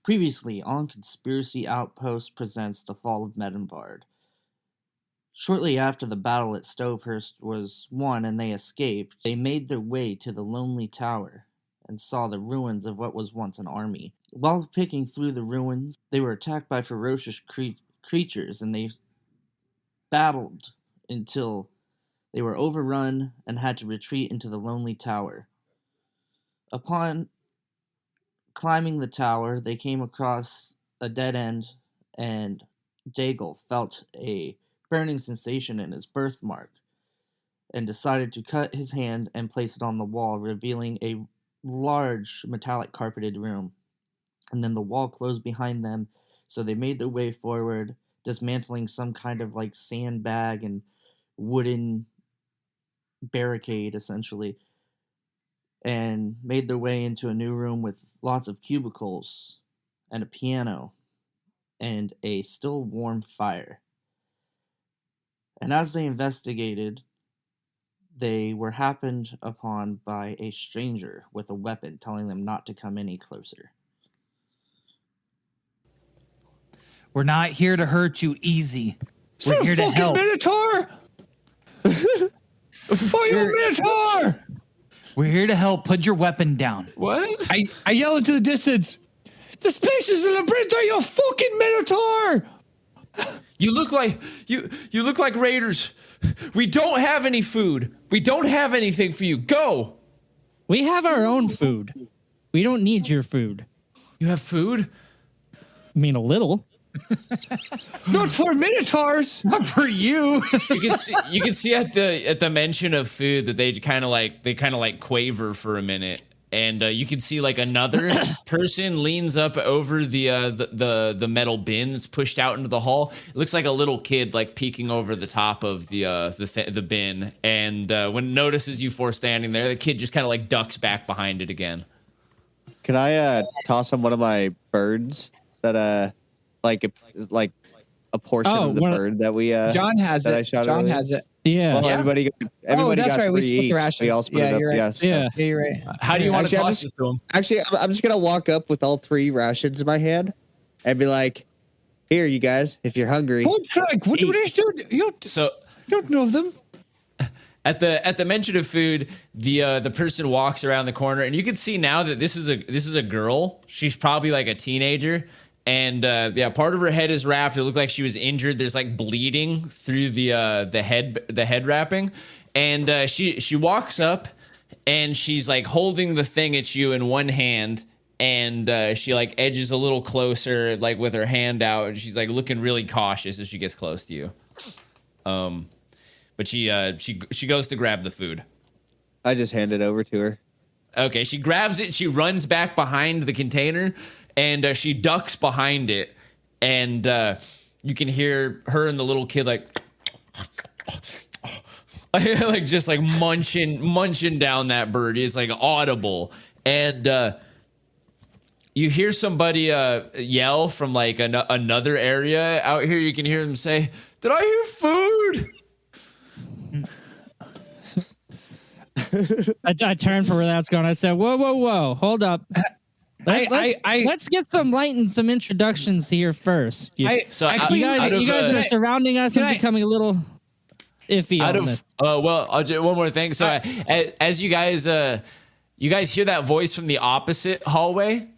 Previously on Conspiracy Outpost presents The Fall of Medinvard. Shortly after the battle at Stovehurst was won and they escaped, they made their way to the Lonely Tower and saw the ruins of what was once an army. While picking through the ruins, they were attacked by ferocious creatures and they battled until they were overrun and had to retreat into the Lonely Tower. Upon climbing the tower, they came across a dead end, and Daigle felt a burning sensation in his birthmark and decided to cut his hand and place it on the wall, revealing a large metallic carpeted room. And then the wall closed behind them, so they made their way forward, dismantling some kind of like sandbag and wooden barricade, essentially, and made their way into a new room with lots of cubicles and a piano and a still warm fire. And as they investigated, they were happened upon by a stranger with a weapon, telling them not to come any closer. We're not here to hurt you easy. We're here to help. Minotaur! Fire Minotaur! We're here to help. Put your weapon down. What? I yell into the distance. This place is a labyrinth, are you fucking Minotaur? You look like raiders. We don't have any food. We don't have anything for you. Go. We have our own food. We don't need your food. You have food? I mean, a little. Not for Minotaurs. Not for you. You can see at the mention of food that they kind of like quaver for a minute, and you can see like another person leans up over the metal bin that's pushed out into the hall. It looks like a little kid like peeking over the top of the bin, and when it notices you four standing there, the kid just kind of like ducks back behind it again. Can I toss him one of my birds that like a portion of the bird that we John has that it. I shot John earlier? has it. Yeah. Well, everybody that's got right. We 3 split the each. rations. We all split it up. You're right. Yes. Yeah. Yeah, you're right. How do you want to Actually, toss this to him? Actually, I'm just gonna walk up with all 3 rations in my hand and be like, "Here, you guys, if you're hungry." What are you doing? You don't know them. At the mention of food, the person walks around the corner, and you can see now that this is a girl. She's probably like a teenager, and part of her head is wrapped. It looked like she was injured. There's like bleeding through the head wrapping, and she walks up, and she's like holding the thing at you in one hand, and she like edges a little closer, like with her hand out, and she's like looking really cautious as she gets close to you. But she goes to grab the food. I just hand it over to her. Okay, she grabs it. She runs back behind the container, and she ducks behind it. And you can hear her and the little kid like just like munching down that bird. It's like audible. And you hear somebody yell from like another area out here. You can hear them say, "Did I hear food?" I turned for where that's going. I said, whoa, hold up. Let's get some light and some introductions here first. You guys are surrounding us and becoming a little iffy on this. Well, I'll do one more thing. So as you guys hear that voice from the opposite hallway,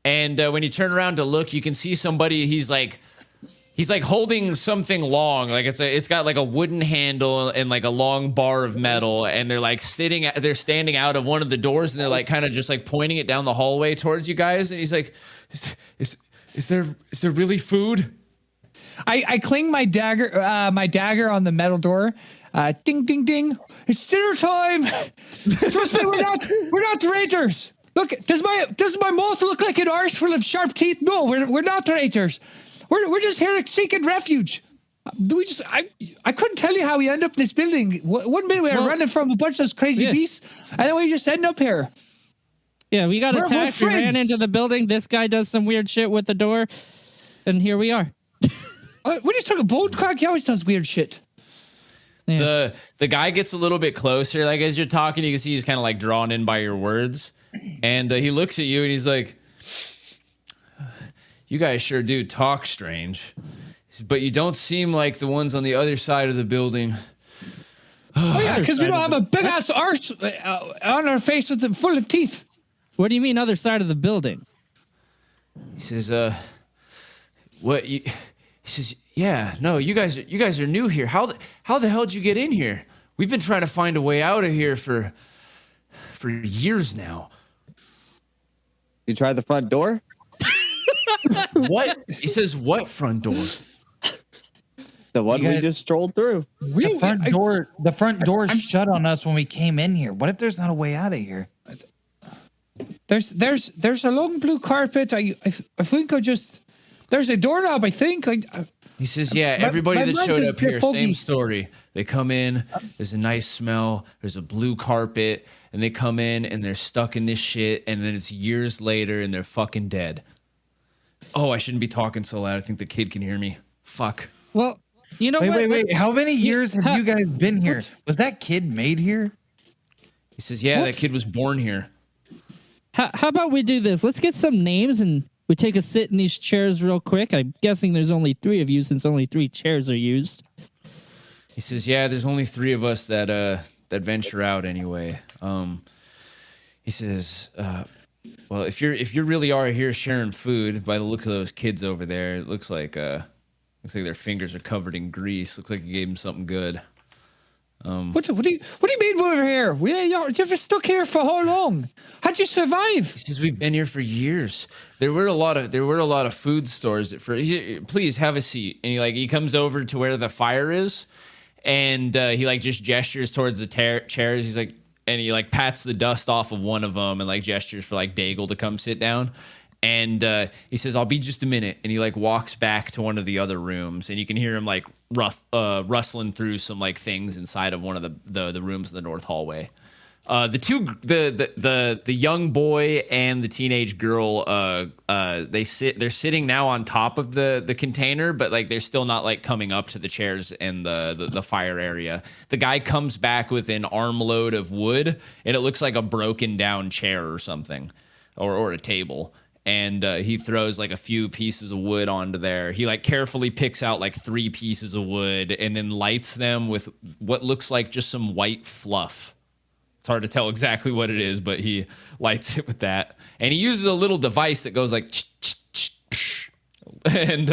and when you turn around to look, you can see somebody. He's like holding something long, like it's got like a wooden handle and like a long bar of metal, and they're standing out of one of the doors, and they're like kind of just like pointing it down the hallway towards you guys. And he's like, "Is there really food?" I cling my dagger on the metal door. Ding ding ding! It's dinner time. Trust me, we're not traitors. Look, does my mouth look like an arse full of sharp teeth? No, we're not traitors. We're just here seeking refuge. I couldn't tell you how we end up in this building. One minute we were running from a bunch of those crazy beasts, and then we just end up here. Yeah, we got attacked. We ran into the building. This guy does some weird shit with the door, and here we are. We just took a boat crack. He always does weird shit. Yeah. The guy gets a little bit closer. Like as you're talking, you can see he's kind of like drawn in by your words, and he looks at you and he's like, you guys sure do talk strange. But you don't seem like the ones on the other side of the building. Oh yeah, because we don't have a big ass arse on our face with them full of teeth. What do you mean other side of the building? He says, what? He says, yeah, no, you guys are new here. How the hell did you get in here? We've been trying to find a way out of here for years now. You tried the front door? What? He says, what front door? The one we just strolled through. The front door is shut on us when we came in here. What if there's not a way out of here? There's a long blue carpet. I think there's a doorknob. I think. He says, yeah, everybody that showed up here, same story. They come in, there's a nice smell, there's a blue carpet, and they come in and they're stuck in this shit, and then it's years later and they're fucking dead. Oh, I shouldn't be talking so loud. I think the kid can hear me. Fuck. Well, you know what? Wait. How many years have you guys been here? Was that kid made here? He says, yeah, that kid was born here. How about we do this? Let's get some names and we take a sit in these chairs real quick. I'm guessing there's only 3 of you since only 3 chairs are used. He says, yeah, there's only 3 of us that venture out anyway. He says, well, if you really are here sharing food, by the look of those kids over there, it looks like their fingers are covered in grease. Looks like you gave them something good. What do you mean we're here? You've been stuck here for how long? How'd you survive? He says we've been here for years. There were a lot of food stores please have a seat. And he comes over to where the fire is, and he just gestures towards the chairs. He's like, and he pats the dust off of one of them and gestures for Daigle to come sit down. And he says, I'll be just a minute. And he walks back to one of the other rooms, and you can hear him rustling through some things inside of one of the rooms in the north hallway. The young boy and the teenage girl, they're sitting now on top of the container, but they're still not coming up to the chairs and the fire area. The guy comes back with an armload of wood, and it looks like a broken down chair or something, or a table. And he throws a few pieces of wood onto there. He carefully picks out 3 pieces of wood and then lights them with what looks like just some white fluff. It's hard to tell exactly what it is, but he lights it with that. And he uses a little device that goes and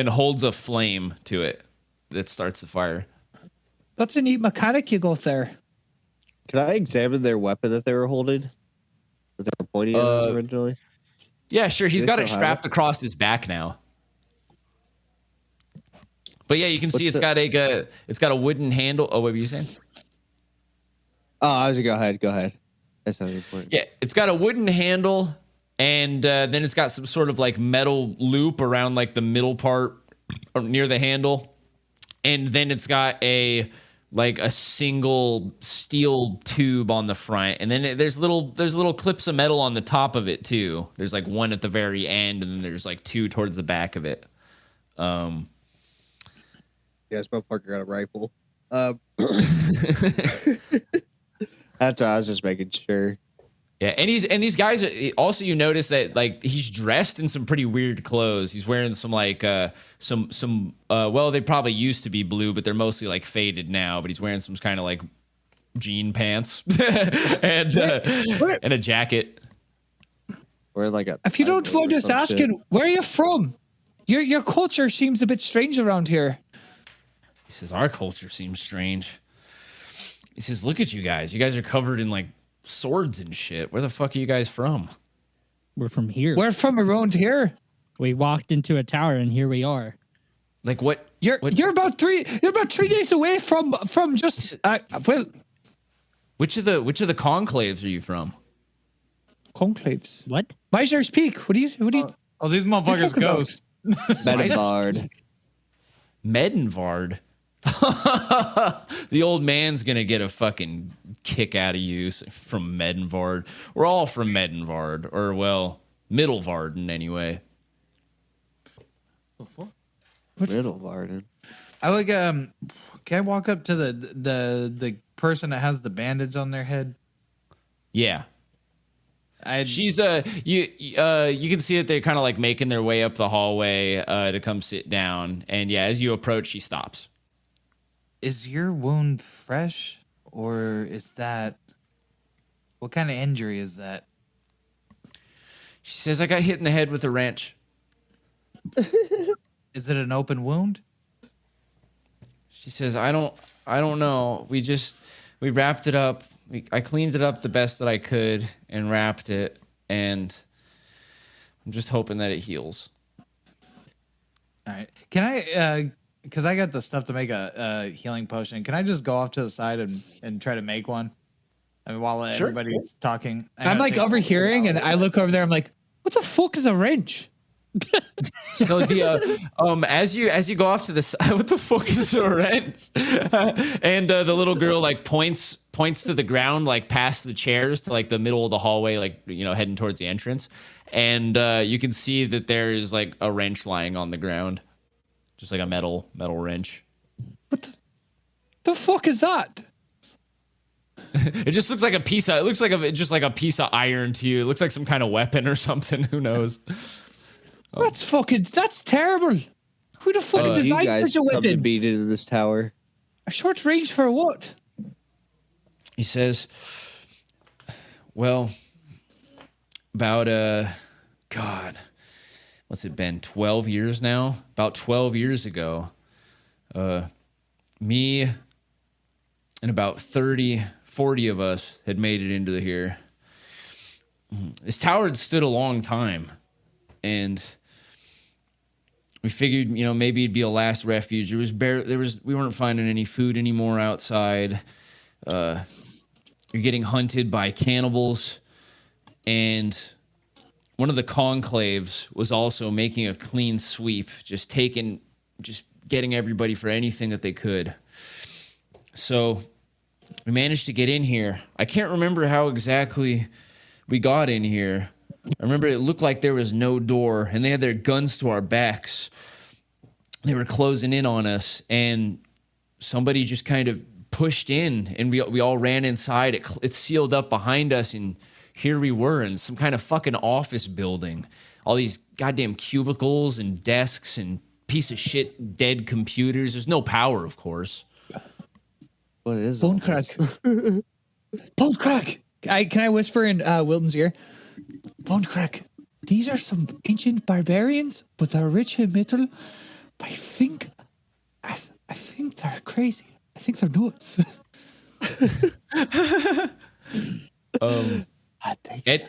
holds a flame to it that starts the fire. That's a neat mechanic you got there. Can I examine their weapon that they were holding? That they were pointing at us originally? Yeah, sure. He's got it strapped across his back now. But yeah, you can see it's got a wooden handle. Oh, what were you saying? Oh, I was gonna go ahead. That's not important. Yeah, it's got a wooden handle, and then it's got some sort of metal loop around the middle part or near the handle, and then it's got a single steel tube on the front, and then there's little clips of metal on the top of it too. There's one at the very end, and then there's 2 towards the back of it. Yeah, this motherfucker got a rifle. That's what I was just making sure. Yeah, and these guys also, you notice that he's dressed in some pretty weird clothes. He's wearing some well, they probably used to be blue, but they're mostly faded now. But he's wearing some kind of jean pants and a jacket. Or if you don't mind us asking, where are you from? Your culture seems a bit strange around here. He says our culture seems strange. He says, look at you guys. You guys are covered in swords and shit. Where the fuck are you guys from? We're from here. We're from around here. We walked into a tower and here we are. What? You're about 3 days away from just well. Which of the conclaves are you from? Conclaves. What? Miser's Peak. What do you? Oh, these motherfuckers ghosts. Medenvard. Medenvard. The old man's gonna get a fucking kick out of you from Medenvard. We're all from Medenvard, or Middlevarden anyway. Middlevarden. I can I walk up to the person that has the bandage on their head? Yeah. She's you can see that they're kind of like making their way up the hallway to come sit down, and yeah, as you approach, she stops. Is your wound fresh, or is that what kind of injury is that? She says, "I got hit in the head with a wrench." Is it an open wound? She says, "I don't know. We wrapped it up. I cleaned it up the best that I could and wrapped it, and I'm just hoping that it heals." All right. Can I, because I got the stuff to make a healing potion, can I just go off to the side and try to make one? I mean, while everybody's talking. I'm like overhearing, and I look over there. I'm like, what the fuck is a wrench? So the as you go off to the side, what the fuck is a wrench? And the little girl like points to the ground, like past the chairs to like the middle of the hallway, like heading towards the entrance, and you can see that there is like a wrench lying on the ground, just like a metal wrench. What the fuck is that? It just looks like a piece of. It looks like just like a piece of iron to you. It looks like some kind of weapon or something. Who knows? That's terrible. Who the fuck designed such a weapon? Come to beat into this tower. A short range for what? He says, well, about God, what's it been? 12 years now? About 12 years ago, me and about 40 of us had made it into here. This tower had stood a long time, and we figured, maybe it'd be a last refuge. We weren't finding any food anymore outside. You're getting hunted by cannibals, and one of the conclaves was also making a clean sweep, just getting everybody for anything that they could. So we managed to get in here. I can't remember how exactly we got in here. I remember it looked like there was no door, and they had their guns to our backs. They were closing in on us, and somebody just kind of pushed in, and we all ran inside. It sealed up behind us, and here we were in some kind of fucking office building. All these goddamn cubicles and desks and piece of shit dead computers. There's no power, of course. What is Bone crack? Bone crack! Can I whisper in Wilton's ear? Bone crack. These are some ancient barbarians, but they're rich in metal. I think they're crazy. I think they're nuts. I think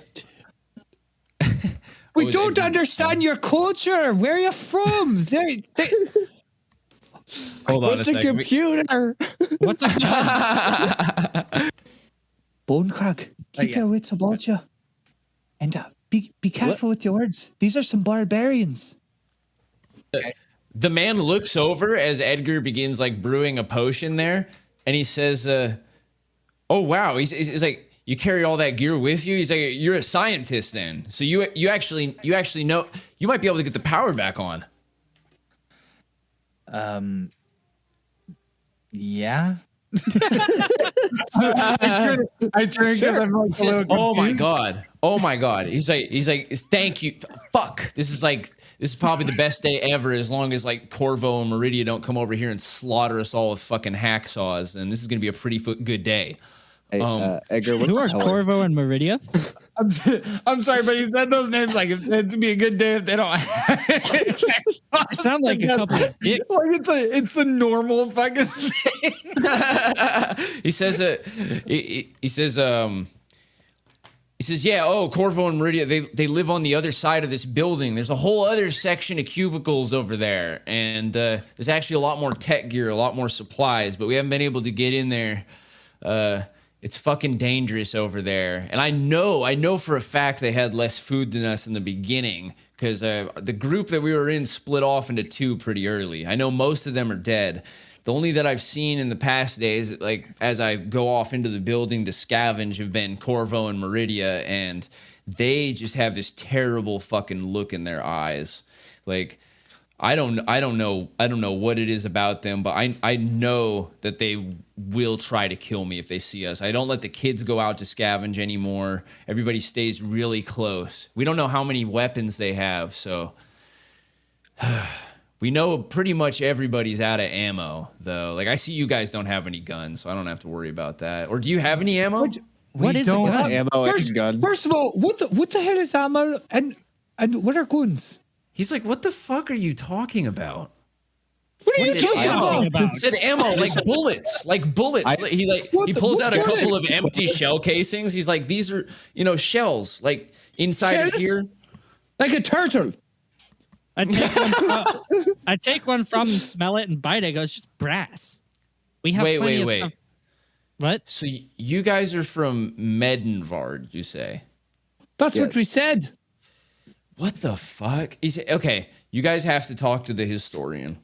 we don't understand your culture. Where are you from? Hold on. What's a computer? What's a Bone crack. Keep your wits about you. And be careful with your words. These are some barbarians. The man looks over as Edgar begins like brewing a potion there, and he says, "Oh wow!" He's like, "You carry all that gear with you?" He's like, "You're a scientist then, so you actually know you might be able to get the power back on." Yeah. I turn because I'm like a little confused. Oh my god. He's like, thank you. Fuck. This is probably the best day ever, as long as like Corvo and Meridia don't come over here and slaughter us all with fucking hacksaws. And this is gonna be a pretty good day. Hey, Edgar, who are Corvo and Meridia? I'm sorry, but he said those names like it'd be a good day if they don't. It sounds like a couple of dicks. Like it's a normal fucking thing. He says, yeah. Oh, Corvo and Meridia, they live on the other side of this building. There's a whole other section of cubicles over there, and there's actually a lot more tech gear, a lot more supplies, but we haven't been able to get in there. It's fucking dangerous over there. And I know for a fact they had less food than us in the beginning, because the group that we were in split off into two pretty early. I know most of them are dead. The only that I've seen in the past days, like as I go off into the building to scavenge, have been Corvo and Meridia, and they just have this terrible fucking look in their eyes. Like, I don't know what it is about them, but I know that they will try to kill me if they see us. I don't let the kids go out to scavenge anymore. Everybody stays really close. We don't know how many weapons they have, so we know pretty much everybody's out of ammo, though. Like, I see you guys don't have any guns, so I don't have to worry about that. Or do you have any ammo? What is don't have ammo and guns. First of all, what the hell is ammo and what are guns? He's like, what the fuck are you talking about? What are you talking about? He said ammo, like bullets, he pulls out a couple of empty shell casings. He's like, these are, shells, like inside of here. Like a turtle. I take one from him, smell it, and bite it. I go, it's just brass. We have wait. What? So you guys are from Medenvard, you say? That's what we said. What the fuck? Okay, you guys have to talk to the historian.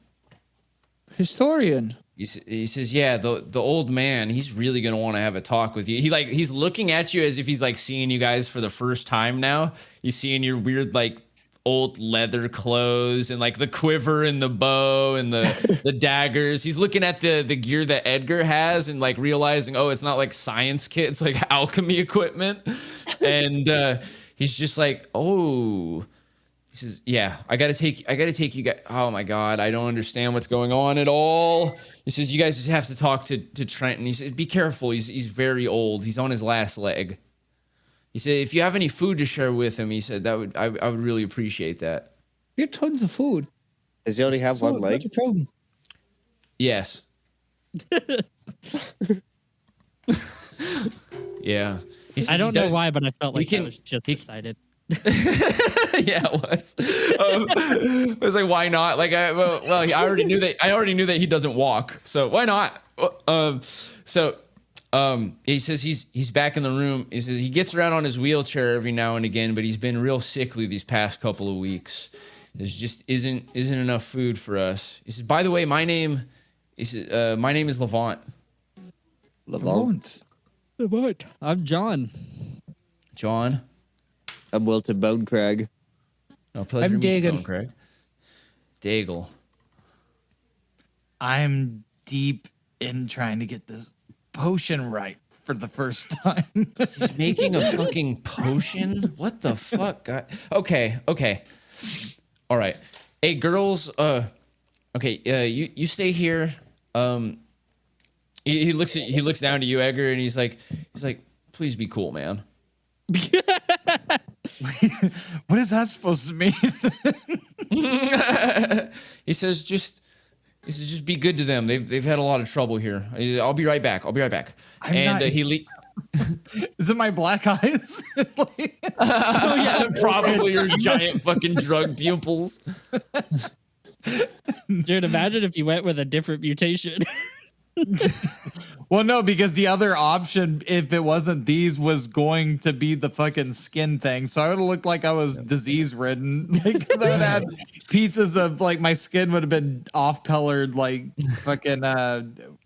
Historian? He says, yeah, the old man, he's really going to want to have a talk with you. He's looking at you as if he's like seeing you guys for the first time now. He's seeing your weird like old leather clothes and like the quiver and the bow and the daggers. He's looking at the gear that Edgar has and like realizing, oh, it's not like science kit, it's like alchemy equipment. And he's just like, oh, he says, yeah, I gotta take you guys. Oh my God, I don't understand what's going on at all. He says, you guys just have to talk to Trenton. He said, be careful. He's very old. He's on his last leg. He said, if you have any food to share with him, he said, I would really appreciate that. You have tons of food. Does he only have one leg? What's the problem? Yes. Yeah. I don't know why, but I felt like I was just decided. Yeah, it was. It was like, why not? Like, I already knew that. I already knew that he doesn't walk, so why not? He says he's back in the room. He says he gets around on his wheelchair every now and again, but he's been real sickly these past couple of weeks. There's just isn't enough food for us. He says, by the way, my name is Levant. Levant. I'm John. John. I'm Wilton Bonecrag. Oh, pleasure I'm to meet you, Daigle. Bonecrag. Daigle. I'm deep in trying to get this potion right for the first time. He's making a fucking potion? What the fuck? God. Okay. All right. Hey, girls, okay, you stay here. He looks down to you, Edgar, and he's like, please be cool, man. What is that supposed to mean? He says, just be good to them. They've had a lot of trouble here. I'll be right back. Is it my black eyes? Oh yeah, probably your giant fucking drug pupils. Dude, imagine if you went with a different mutation. Well, no, because the other option, if it wasn't these, was going to be the fucking skin thing. So I would have looked like I was disease ridden. Like, I would have had pieces of like my skin would have been off colored, like fucking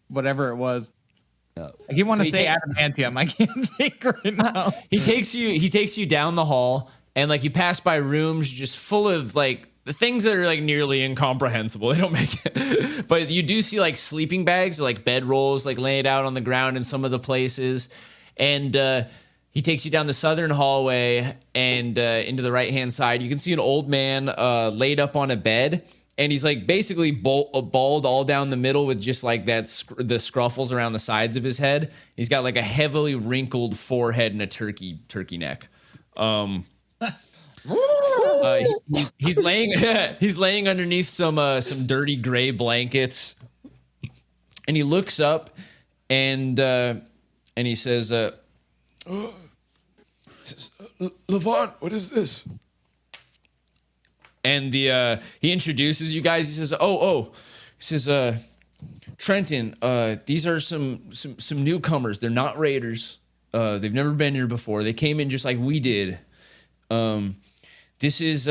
whatever it was. I keep wanting to say adamantium. I can't think right now. He takes you down the hall, and like you pass by rooms just full of like the things that are like nearly incomprehensible. They don't make it, but you do see like sleeping bags or like bed rolls like laid out on the ground in some of the places. And he takes you down the southern hallway and into the right hand side. You can see an old man laid up on a bed, and he's like basically bald all down the middle with just like that the scruffles around the sides of his head. He's got like a heavily wrinkled forehead and a turkey neck. He's laying underneath some dirty gray blankets, and he looks up and he says, Levant, what is this? And he introduces you guys. He says, he says, Trenton, these are some newcomers. They're not raiders. They've never been here before. They came in just like we did. This is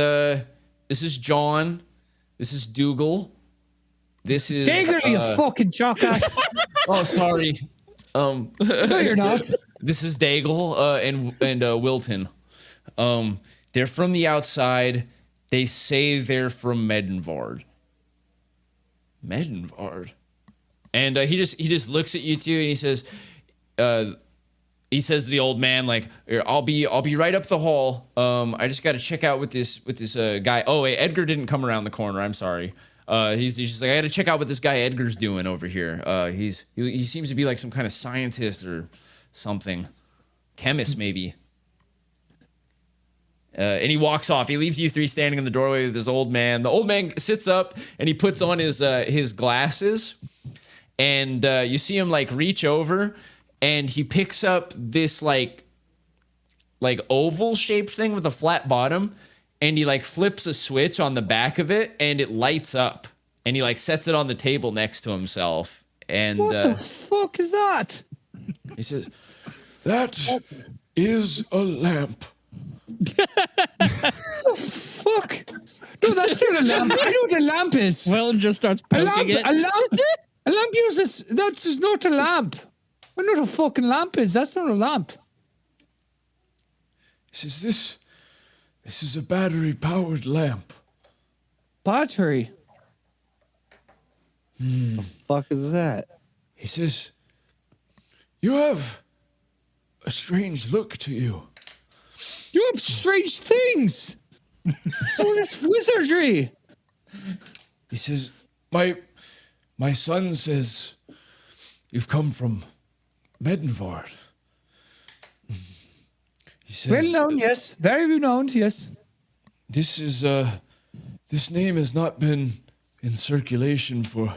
John. This is Dougal. This is Digger, you fucking jackass. Oh, sorry. No, you're not. This is Daigle and Wilton. They're from the outside. They say they're from Medenvard. Medenvard. And he just looks at you two and he says to the old man, like, I'll be right up the hall. I just got to check out with this guy. Oh wait, Edgar didn't come around the corner. I'm sorry. He's just like, I got to check out what this guy Edgar's doing over here. He seems to be like some kind of scientist or something, chemist maybe. And he walks off. He leaves you three standing in the doorway with this old man. The old man sits up and he puts on his glasses, and you see him like reach over, and he picks up this like oval shaped thing with a flat bottom, and he like flips a switch on the back of it, and it lights up, and he like sets it on the table next to himself. And what the fuck is that? He says, "That is a lamp." Fuck! No, that's not a lamp. I know what a lamp is. Well, just starts poking it. A lamp uses. That's just not a lamp. I know what a fucking lamp is. That's not a lamp. This is a battery-powered lamp. Battery? The fuck is that? He says, you have a strange look to you. You have strange things. So this wizardry. He says, my son says you've come from Medenvard. He says, well known, yes. Very renowned, yes. This name has not been in circulation for,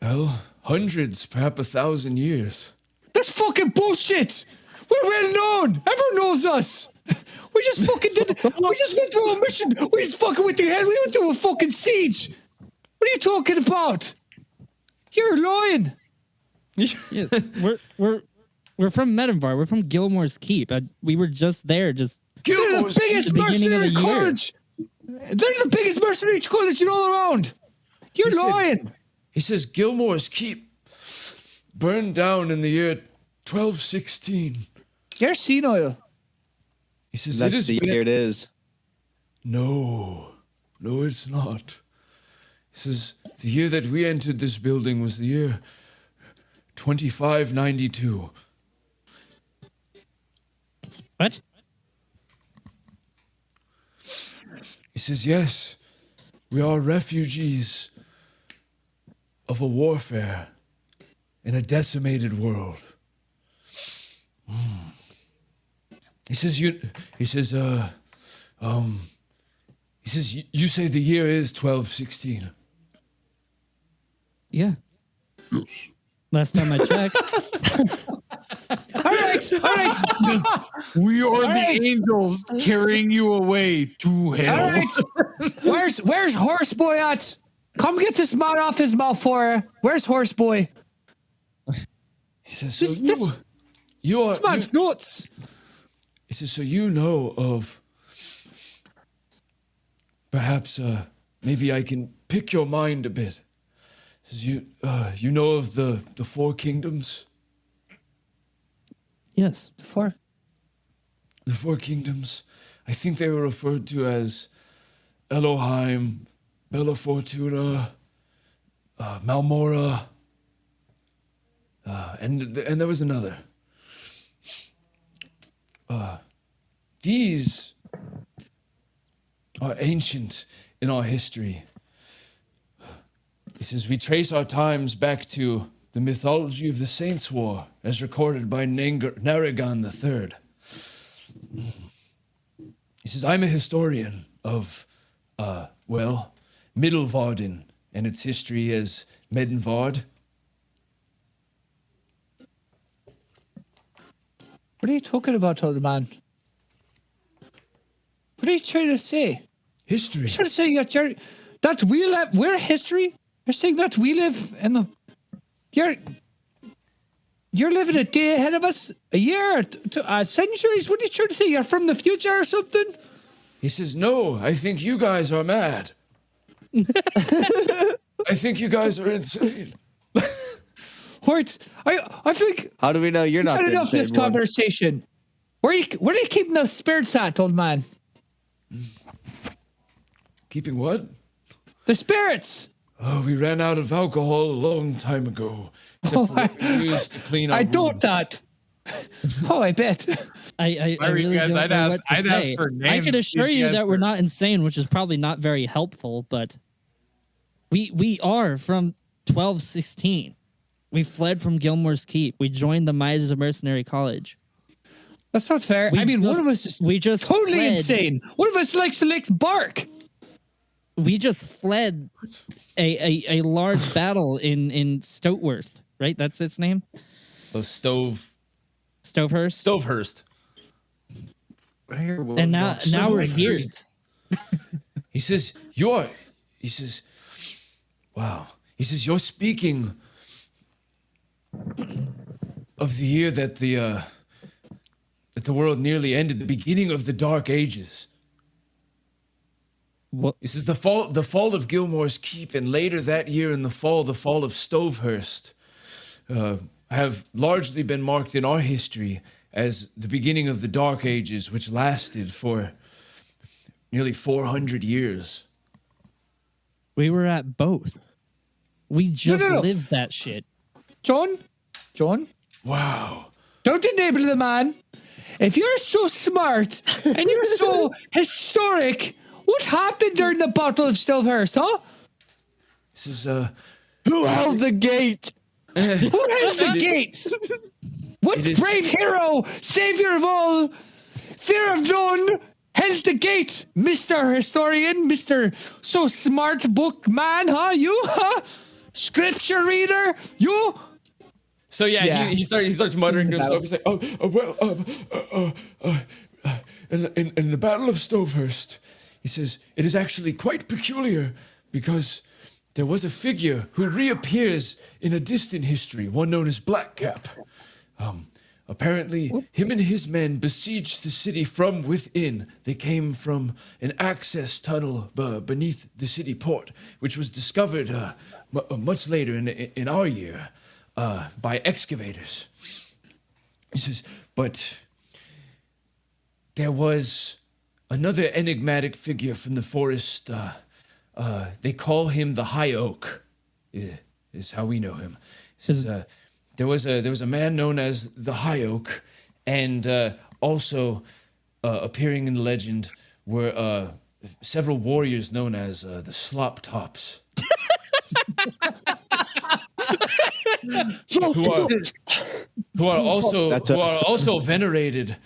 well, hundreds, perhaps 1,000 years. That's fucking bullshit. We're well known. Everyone knows us. We just fucking we just went through a mission. We just fucking went through hell. We went through a fucking siege. What are you talking about? You're lying. Yeah, we're from Medenvar. We're from Gilmore's Keep. We were just there. They're the biggest mercenary college. They're the biggest mercenary college all around. You're lying. He says Gilmore's Keep burned down in the year 1216. You're senile. He says that's the year it is. No, it's not. He says the year that we entered this building was the year 2592. What? He says, yes, we are refugees of a warfare in a decimated world. He says, you say the year is 1216. Yeah. Last time I checked. All right. We are the angels carrying you away to hell. All right. Where's Horseboy at? Come get this man off his mouth for her. Where's Horseboy? He says, so you are... This man's nuts. He says, so you know of... Perhaps, maybe I can pick your mind a bit. He says, you know of the Four Kingdoms? Yes. The Four Kingdoms. I think they were referred to as Elohim, Bella Fortuna, Malmora, and there was another. These are ancient in our history. He says, we trace our times back to the mythology of the Saints' War, as recorded by Naragon III. He says, I'm a historian of, Middelvarden and its history as Medenvard. What are you talking about, old man? What are you trying to say? History. You're trying to say that we're history? You're saying that we live in the... You're living a day ahead of us, a year, centuries. What are you trying to say? You're from the future or something? He says, no, I think you guys are mad. I think you guys are insane. Hort, I think... How do we know you're not the enough this conversation. Where are you keeping those spirits at, old man? Keeping what? The spirits. Oh, we ran out of alcohol a long time ago. Except for what we used to clean our I wounds. don't that. Oh, I bet. I really don't know what to say. For names. I can assure you that we're not insane, which is probably not very helpful, but we are from 1216. We fled from Gilmore's Keep. We joined the Miser Mercenary College. That's not fair. One of us is totally fled. Insane. One of us likes to lick bark. We just fled a large battle in Stoteworth, right? That's its name? Oh, Stovehurst? Stovehurst. And now we're here. He says, wow. He says, you're speaking of the year that the world nearly ended, the beginning of the Dark Ages. What? This is the fall of Gilmore's Keep, and later that year in the fall of Stovehurst have largely been marked in our history as the beginning of the Dark Ages, which lasted for nearly 400 years. We were at both. We just lived that shit. John? Wow. Don't enable the man. If you're so smart and you're so historic, what happened during the Battle of Stovehurst, huh? This is, Who held the gate? Who held the gate? What brave hero, savior of all, fear of none, held the gate, Mr. Historian, Mr. So smart book man, huh? You, huh? Scripture reader, you? So he starts muttering to himself. He's like, in the Battle of Stovehurst, he says, it is actually quite peculiar because there was a figure who reappears in a distant history, one known as Blackcap. Apparently, him and his men besieged the city from within. They came from an access tunnel beneath the city port, which was discovered much later in our year by excavators. He says, but there was another enigmatic figure from the forest. They call him the High Oak, is how we know him. He says, there was a man known as the High Oak, and also appearing in the legend were several warriors known as the Slop Tops. who are also venerated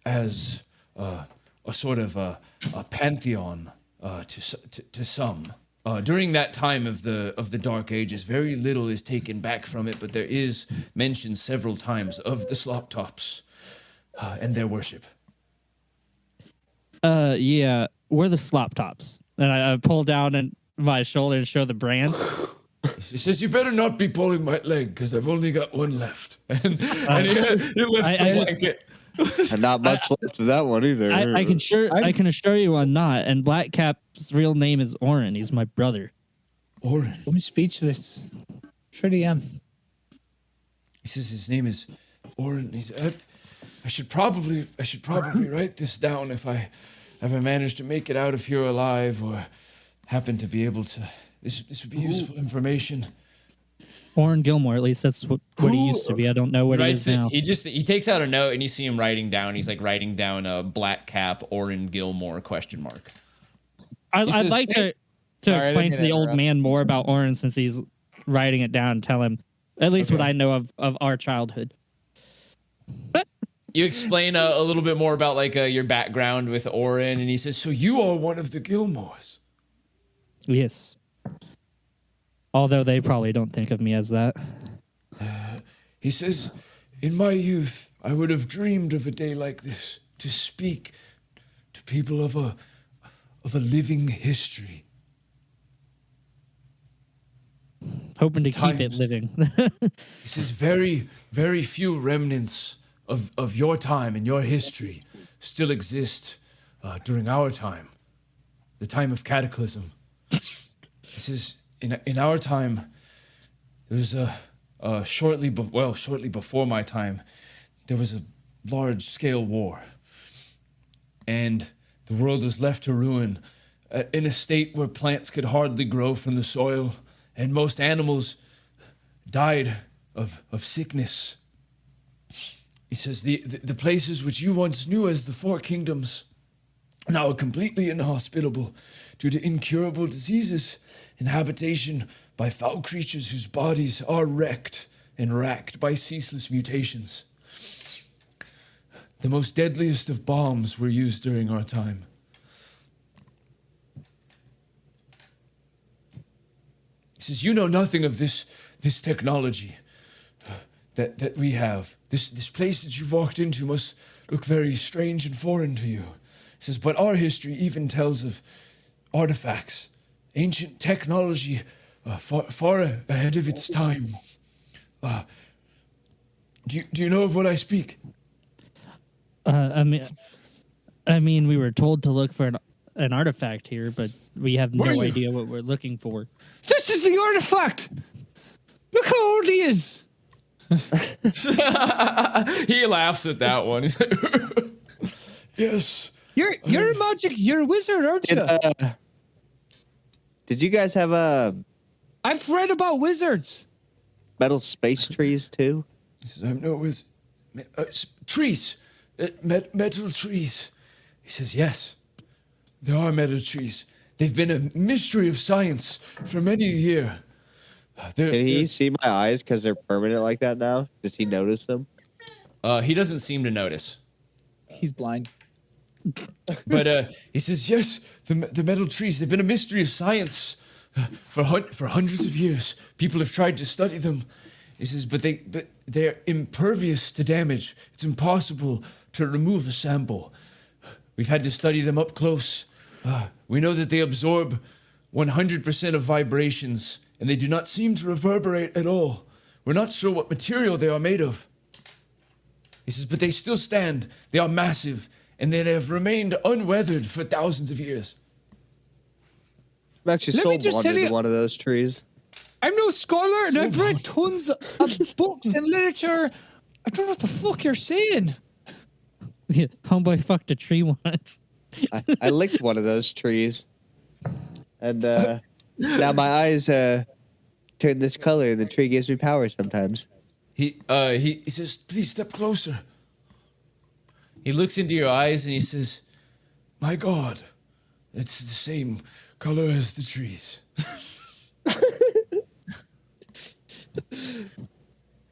as a sort of a pantheon to some. During that time of the Dark Ages, very little is taken back from it, but there is mention several times of the Slop Tops and their worship. Yeah, we're the Slop Tops, and I pull down and my shoulder and show the brand. He says, "You better not be pulling my leg because I've only got one left." And he lifts the blanket. And not much left of that one either. I can assure you I'm not. And Blackcap's real name is Oren. He's my brother. Oren. I'm speechless. Sure I am. He says his name is Oren. I should probably write this down if I ever manage to make it out if you're alive or happen to be able to. This would be useful information. Oren Gilmore, at least that's what he used to be. I don't know what he is now. He takes out a note and you see him writing down. He's like writing down a Blackcap Oren Gilmore ? I'd like to explain to the old man more about Oren since he's writing it down and tell him at least what I know of our childhood. You explain a little bit more about like your background with Oren, and he says, "So you are one of the Gilmores?" Yes. Although they probably don't think of me as that. He says, "In my youth, I would have dreamed of a day like this, to speak to people of a living history." Hoping to keep it living. He says, "Very, very few remnants of your time and your history still exist during our time, the time of Cataclysm." He says, in our time, there was shortly before my time, there was a large-scale war, and the world was left to ruin in a state where plants could hardly grow from the soil, and most animals died of sickness. He says, the places which you once knew as the Four Kingdoms are now completely inhospitable due to incurable diseases and habitation by foul creatures whose bodies are wrecked and racked by ceaseless mutations. The most deadliest of bombs were used during our time. He says, you know nothing of this technology that we have. This place that you've walked into must look very strange and foreign to you. He says, but our history even tells of artifacts, ancient technology far ahead of its time. Do you know of what I speak? I mean, we were told to look for an artifact here, but we have no idea what we're looking for. This is the artifact. Look how old he is. He laughs at that one. He's like, yes. You're a magic. You're a wizard, aren't you? Did you guys have I've read about wizards. Metal space trees too? He says, I'm no wizard. Trees. Metal trees. He says, yes. There are metal trees. They've been a mystery of science for many a year. Can he see my eyes because they're permanent like that now? Does he notice them? He doesn't seem to notice. He's blind. But he says, yes, the metal trees, they've been a mystery of science for hundreds of years. People have tried to study them. He says, but they're impervious to damage. It's impossible to remove a sample. We've had to study them up close. We know that they absorb 100% of vibrations, and they do not seem to reverberate at all. We're not sure what material they are made of. He says, but they still stand. They are massive, and they have remained unweathered for thousands of years. I'm actually so wanted in one of those trees. I'm no scholar, and I've read tons of books and literature. I don't know what the fuck you're saying. Yeah, homeboy fucked a tree once. I licked one of those trees, and now my eyes turn this color, and the tree gives me power sometimes. He says, please step closer. He looks into your eyes and he says, my God, it's the same color as the trees.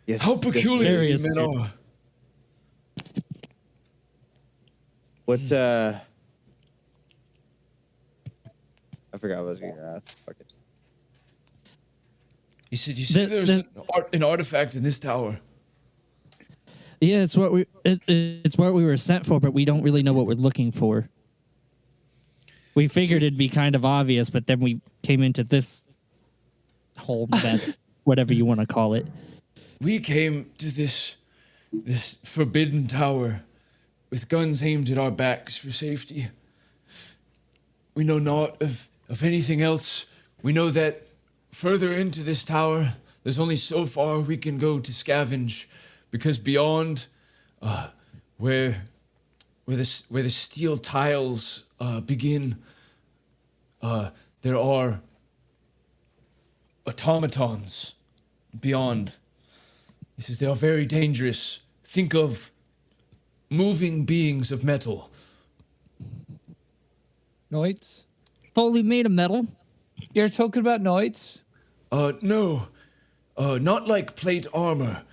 Yes, how peculiar these men are. What, I forgot what I was going to ask. Fuck it. You said there's an artifact in this tower. Yeah, it's what we were sent for, but we don't really know what we're looking for. We figured it'd be kind of obvious, but then we came into this whole mess, whatever you want to call it. We came to this forbidden tower with guns aimed at our backs for safety. We know not of anything else. We know that further into this tower, there's only so far we can go to scavenge, because beyond where the steel tiles begin, there are automatons beyond. He says they are very dangerous. Think of moving beings of metal. Knights? Fully made of metal? You're talking about knights? No. Not like plate armor.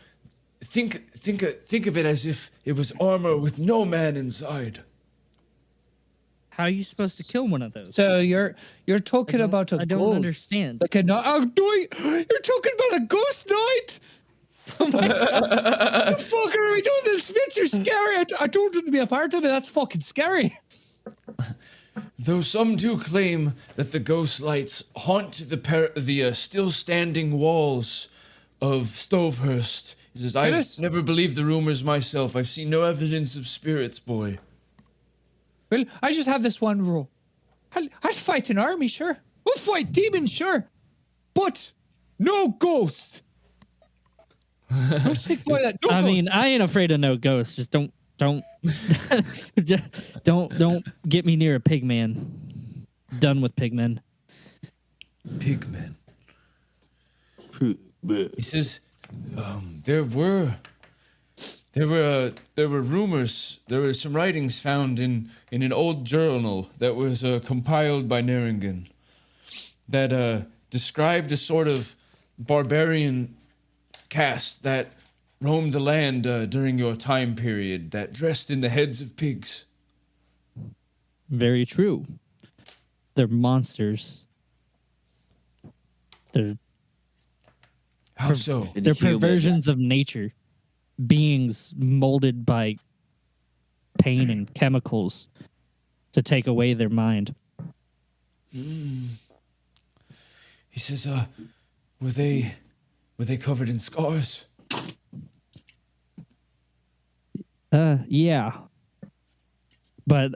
Think of it as if it was armor with no man inside. How are you supposed to kill one of those? So you're talking about a ghost. I don't understand. Like you're talking about a ghost knight? I'm like, what the fuck are we doing? This bitch are scary. I don't want to be a part of it. That's fucking scary. Though some do claim that the ghost lights haunt the still standing walls of Stovehurst. He says, I've never believed the rumors myself. I've seen no evidence of spirits, boy. Well, I just have this one rule. I'll fight an army, sure. We'll fight demons, sure. But no ghost. No sick boy that no I ghost. mean, I ain't afraid of no ghosts. Just don't don't get me near a pig man. done with pigmen. Pigmen. He says, there were rumors. There were some writings found in an old journal that was compiled by Neringen that described a sort of barbarian caste that roamed the land during your time period, that dressed in the heads of pigs. Very true. They're monsters. How so? They're perversions of nature. Beings molded by pain and chemicals to take away their mind. He says, were they covered in scars? Yeah. But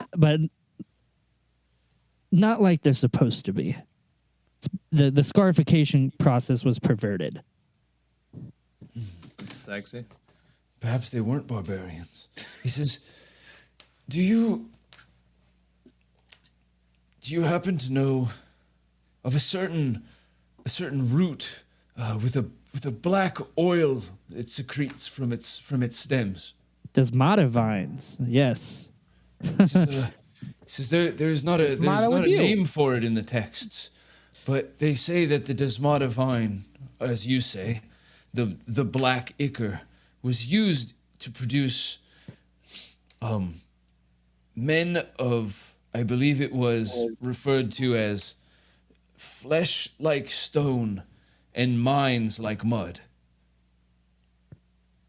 not like they're supposed to be. The scarification process was perverted. Sexy. Perhaps they weren't barbarians. He says, do you happen to know of a certain root with a black oil it secretes from its stems? Desmata vines, yes. He says there's not a name for it in the texts, but they say that the desmata vine, as you say, the black ichor, was used to produce men of, I believe it was referred to as flesh like stone and minds like mud.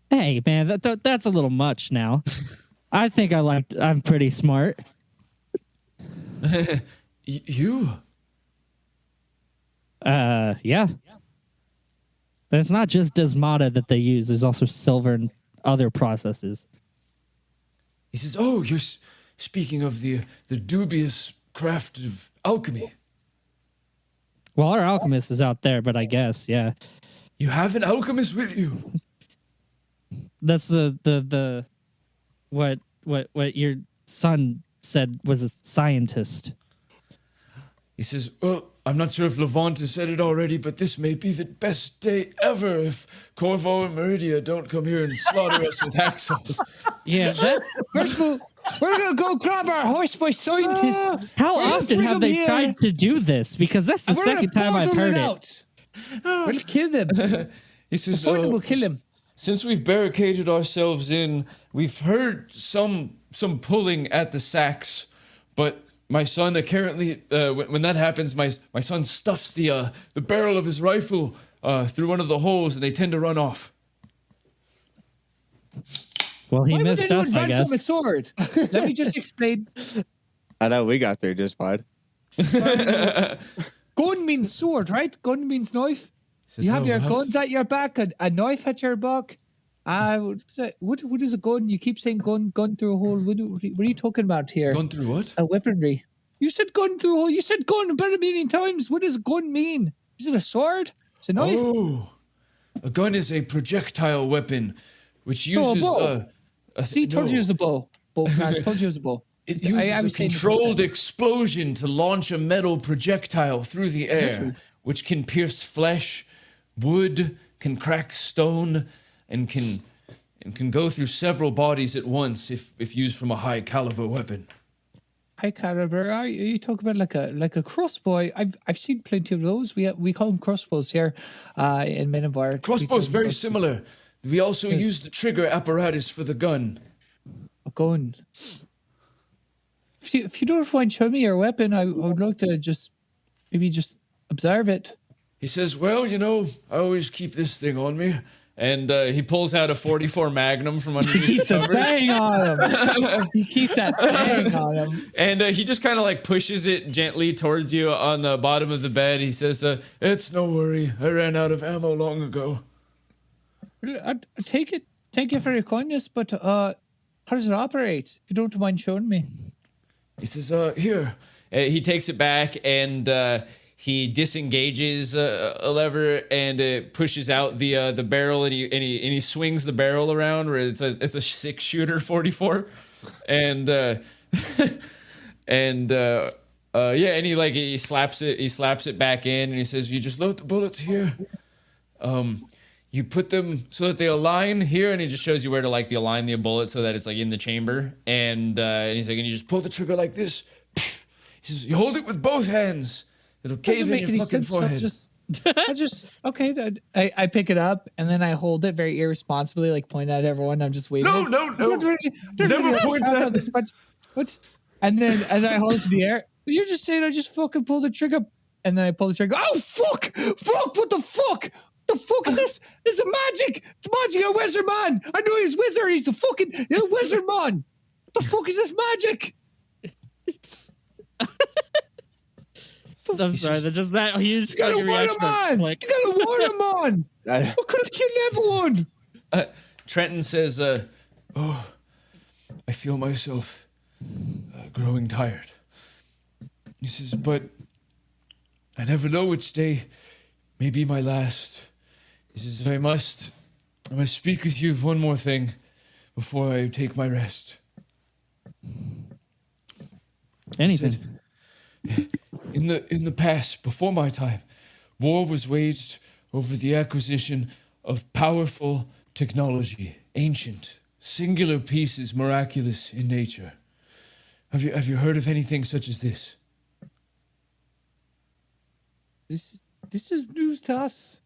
Hey, man, that's a little much now. I think I'm pretty smart. You? Yeah. And it's not just desmata that they use. There's also silver and other processes. He says, oh, you're speaking of the dubious craft of alchemy. Well, our alchemist is out there, but I guess, yeah. You have an alchemist with you? That's the what your son said was a scientist. He says, well, I'm not sure if Levant has said it already, but this may be the best day ever if Corvo and Meridia don't come here and slaughter us with hacksaws. Yeah, we're gonna go grab our horse boy scientists. How often have they tried to do this? Because that's the second time I've heard it. We'll kill them. He says, we'll kill him. Since we've barricaded ourselves in, we've heard some pulling at the sacks, but my son apparently, when that happens, my son stuffs the barrel of his rifle through one of the holes, and they tend to run off. Well, he missed us, I guess. With a sword? Let me just explain. I know we got there just fine. Gun means sword, right? Gun means knife. You have your guns at your back, a knife at your back. What is a gun? You keep saying gun through a hole. What are you talking about here? Gun through what? A weaponry. You said gun through a hole. You said gun a better million times. What does gun mean? Is it a sword? It's a knife. Oh, a gun is a projectile weapon, which uses told you it was a bow. Told you it was a bow. It uses a controlled explosion to launch a metal projectile through the air, which can pierce flesh, wood, can crack stone, and can go through several bodies at once if used from a high caliber weapon. High caliber? Are you talking about like a crossbow? I've seen plenty of those. We call them crossbows here in Menenvar. Crossbows very similar. We also use the trigger apparatus for the gun. A gun. If you don't mind showing me your weapon, I would like to maybe just observe it. He says, well, I always keep this thing on me. And he pulls out a 44 Magnum from underneath the covers. Bang on him. He keeps that bang on him. And he just kind of like pushes it gently towards you on the bottom of the bed. He says, it's no worry. I ran out of ammo long ago. I take it. Thank you for your kindness, but how does it operate? If you don't mind showing me. He says, here. He takes it back and he disengages a lever and it pushes out the barrel and he swings the barrel around where it's a 6-shooter 44. And Yeah, and he slaps it back in, and he says, "You just load the bullets here. You put them so that they align here," and he just shows you where to like align the bullet so that it's like in the chamber. And he's like, "And you just pull the trigger like this." He says, "You hold it with both hands. It'll cave in your fucking forehead." I pick it up and then I hold it very irresponsibly, like point at everyone. I'm just waving. No. Never point that. What? And I hold it to the air. You're just saying I just fucking pull the trigger, and then I pull the trigger. Oh fuck! What the fuck? The fuck is this? This is magic! It's magic! A wizard man! I know he's wizard. He's a fucking wizard man. What the fuck is this magic? I'm sorry, that's just that huge. You gotta warn him on! You gotta warn him on! What could have killed everyone? Trenton says, "Oh, I feel myself growing tired." He says, "But I never know which day may be my last." He says, I must speak with you of one more thing before I take my rest." Anything. Said, in the past, before my time, war was waged over the acquisition of powerful technology, ancient, singular pieces miraculous in nature. Have you heard of anything such as this? This is news to us.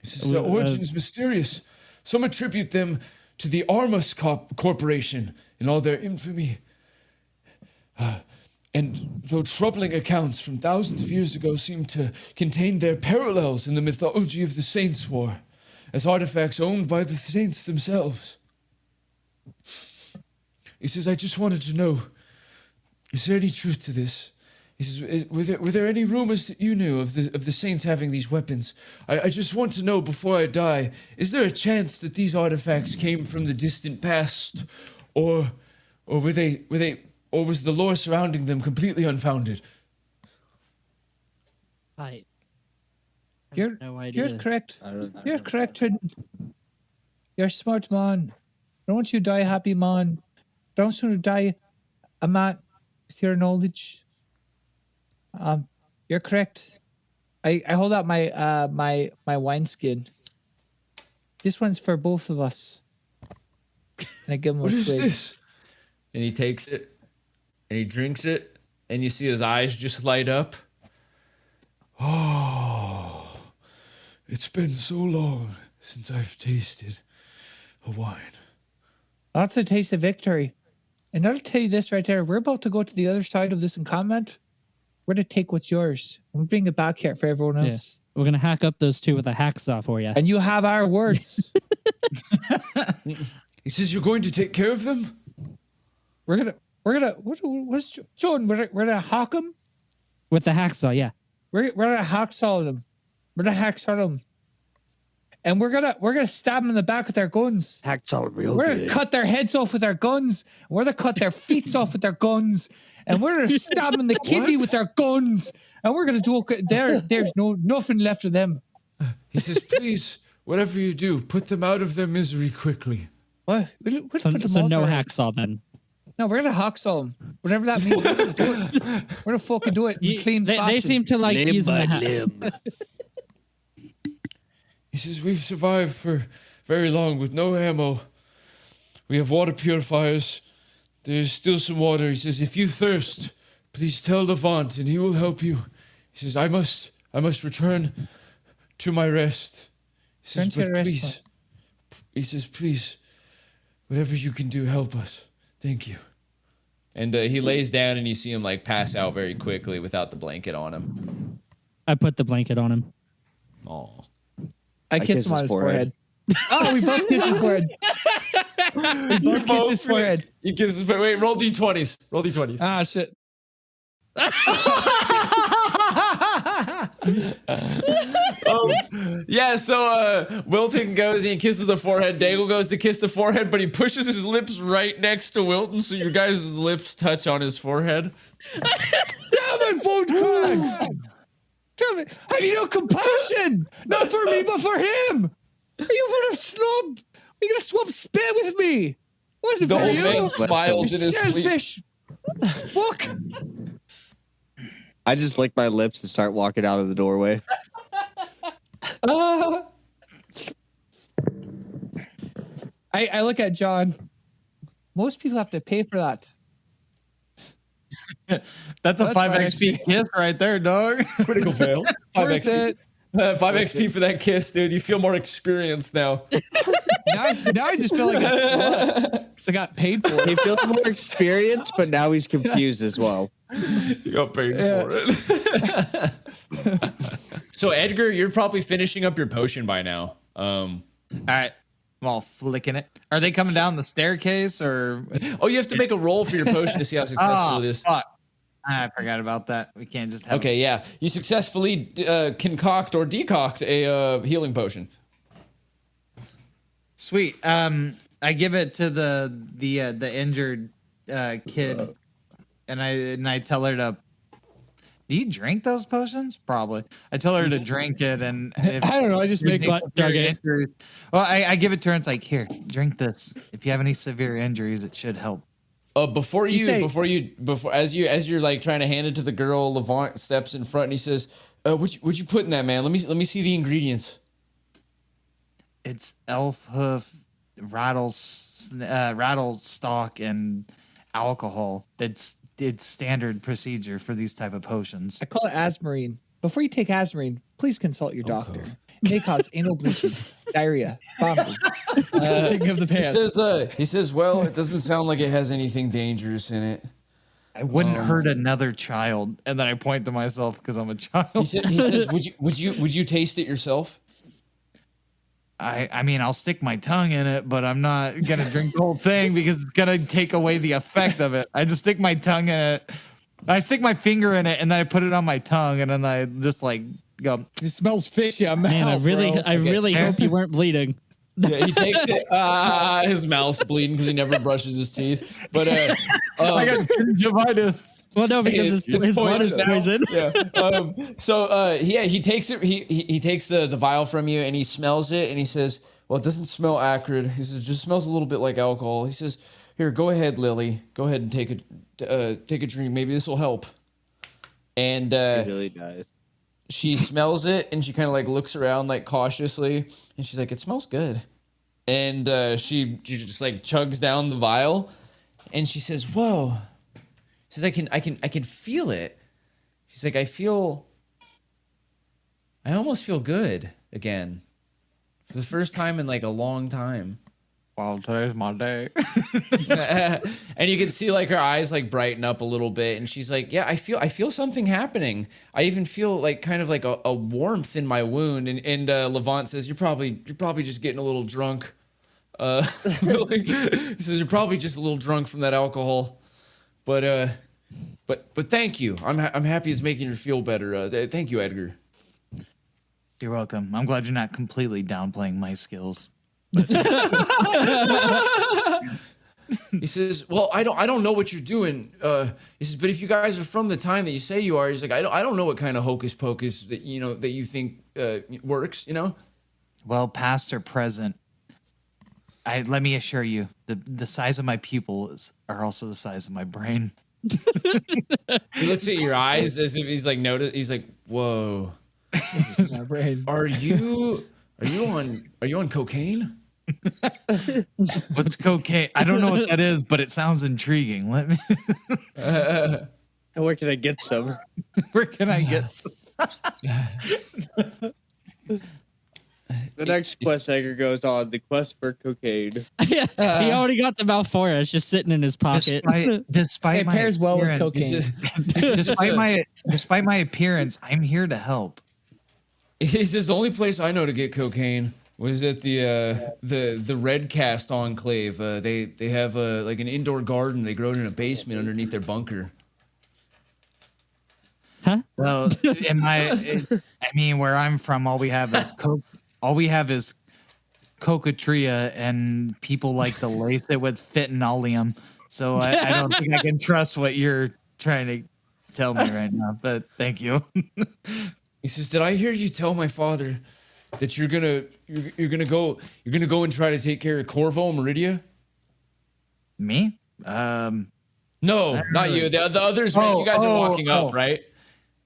The origin is mysterious. Some attribute them to the Armus Corporation in all their infamy. And though troubling accounts from thousands of years ago seem to contain their parallels in the mythology of the Saints' War, as artifacts owned by the Saints themselves. He says, I just wanted to know, is there any truth to this? He says, were there any rumors that you knew of the Saints having these weapons? I just want to know before I die, is there a chance that these artifacts came from the distant past? Or was the lore surrounding them completely unfounded? You're no idea. You're correct. You're correct, Trenton. You're a smart man. Don't you die happy, man. Don't you die a man with your knowledge. You're correct. I hold out my my wineskin. This one's for both of us. And I give him What a is swig. this? And he takes it, and he drinks it, and you see his eyes just light up. Oh, it's been so long since I've tasted a wine. That's a taste of victory. And I'll tell you this right there. We're about to go to the other side of this and comment. We're going to take what's yours. And we'll bring it back here for everyone else. Yeah. We're going to hack up those two with a hacksaw for you. And you have our words. He says you're going to take care of them? What's John? We're gonna hack them? With the hacksaw, yeah. We're gonna hacksaw them. We're gonna hacksaw them. And we're gonna stab them in the back with our guns. Hacksaw real We're good. gonna cut their heads off with our guns. We're gonna cut their feet off with our guns. And we're gonna stab them in the kidney with our guns. And we're gonna do okay. There's nothing left of them. He says, please, whatever you do, put them out of their misery quickly. What? So no hacksaw then. No, we're gonna hacksaw them. Whatever that means, we're gonna do it. We're gonna fucking do it. They seem to like Limb using by the hack. limb. He says, we've survived for very long with no ammo. We have water purifiers. There's still some water. He says, if you thirst, please tell Levant and he will help you. He says, I must return to my rest. He says, but please. He says, please, whatever you can do, help us. Thank you. And he lays down and you see him like pass out very quickly without the blanket on him. I put the blanket on him. Oh. I kissed him on his forehead. Oh, we both kissed his forehead. We both kissed his forehead. You kiss his forehead. Wait, roll d20s. Roll d20s. Ah, shit. So Wilton goes and he kisses the forehead. Daigle goes to kiss the forehead, but he pushes his lips right next to Wilton, so your guys' lips touch on his forehead. Damn it, Boat Craig! Damn it! Have you no compassion? Not for me, but for him! Are you gonna snub? Are you gonna swap spit with me? What's it The for old you? man smiles in his sleep. Shellfish. Fuck. I just lick my lips and start walking out of the doorway. I look at John. Most people have to pay for that. That's a 5 XP kiss right there, dog. Critical fail. 5 Worth XP. it. 5 XP for that kiss, dude. You feel more experienced now. now I just feel like a slut because I got paid for it. He feels more experienced, but now he's confused as well. You got paid for it. So Edgar, you're probably finishing up your potion by now. All right. I'm all flicking it. Are they coming down the staircase or? Oh, you have to make a roll for your potion to see how successful it is. Fuck. I forgot about that. We can't just have. Okay, yeah. You successfully concoct or decoct a healing potion. Sweet. I give it to the injured kid, and I tell her to. Do you drink those potions? Probably. I tell her to drink it, and if I don't know. I just make injuries. Well, I give it to her. And it's like, here, drink this. If you have any severe injuries, it should help. Before as you're like trying to hand it to the girl, Levant steps in front and he says, "What'd you put in that, man? Let me see the ingredients." It's elf hoof, rattle stock, and alcohol. It's standard procedure for these type of potions. I call it asmarine. Before you take asmarine, please consult your doctor. It may cause anal bleeding, diarrhea, vomiting. Thinking of the pants. He says, well, it doesn't sound like it has anything dangerous in it. I wouldn't hurt another child. And then I point to myself because I'm a child. He says, would you taste it yourself? I mean, I'll stick my tongue in it, but I'm not going to drink the whole thing because it's going to take away the effect of it. I just stick my tongue in it. I stick my finger in it and then I put it on my tongue and then I just like go. It smells fishy. Man, I really hope you weren't bleeding. Yeah, he takes it. His mouth's bleeding because he never brushes his teeth. But I got gingivitis. Well, no, because his blood is poison. Yeah. He takes it. He takes the vial from you and he smells it and he says, "Well, it doesn't smell acrid." He says, "It just smells a little bit like alcohol." He says, "Here, go ahead, Lily. Go ahead and take a drink. Maybe this will help." And it really does. She smells it and she kind of like looks around like cautiously and she's like, "It smells good." And she just like chugs down the vial and she says, "Whoa." She says, I can feel it. She's like, I almost feel good again for the first time in like a long time. Wow, today's my day. And you can see like her eyes like brighten up a little bit and she's like, yeah, I feel something happening. I even feel like kind of like a warmth in my wound. And Levant says, you're probably just getting a little drunk. He says, you're probably just a little drunk from that alcohol. But thank you. I'm happy it's making you feel better. Thank you, Edgar. You're welcome. I'm glad you're not completely downplaying my skills. He says, "Well, I don't know what you're doing." He says, "But if you guys are from the time that you say you are," he's like, "I don't know what kind of hocus pocus that you think works." Well, past or present, let me assure you, the size of my pupils are also the size of my brain. He looks at your eyes as if he's like He's like, "Whoa, my brain. Are you on cocaine?" What's cocaine? I don't know what that is, but it sounds intriguing. Let me. Where can I get some? Where can I get some? The next quest Edgar goes on, the quest for cocaine. He already got the Malforia. It's just sitting in his pocket. Despite it my pairs well with cocaine. Despite my appearance, I'm here to help. He says the only place I know to get cocaine was at the Red Cast Enclave. They have like an indoor garden. They grow it in a basement underneath their bunker. Huh? Well, where I'm from, all we have is cocatria, and people like to lace it with fentanylium. So I don't think I can trust what you're trying to tell me right now. But thank you. He says, "Did I hear you tell my father that you're gonna go and try to take care of Corvo and Meridia?" Me? No, not you. The others. You guys are walking up, right?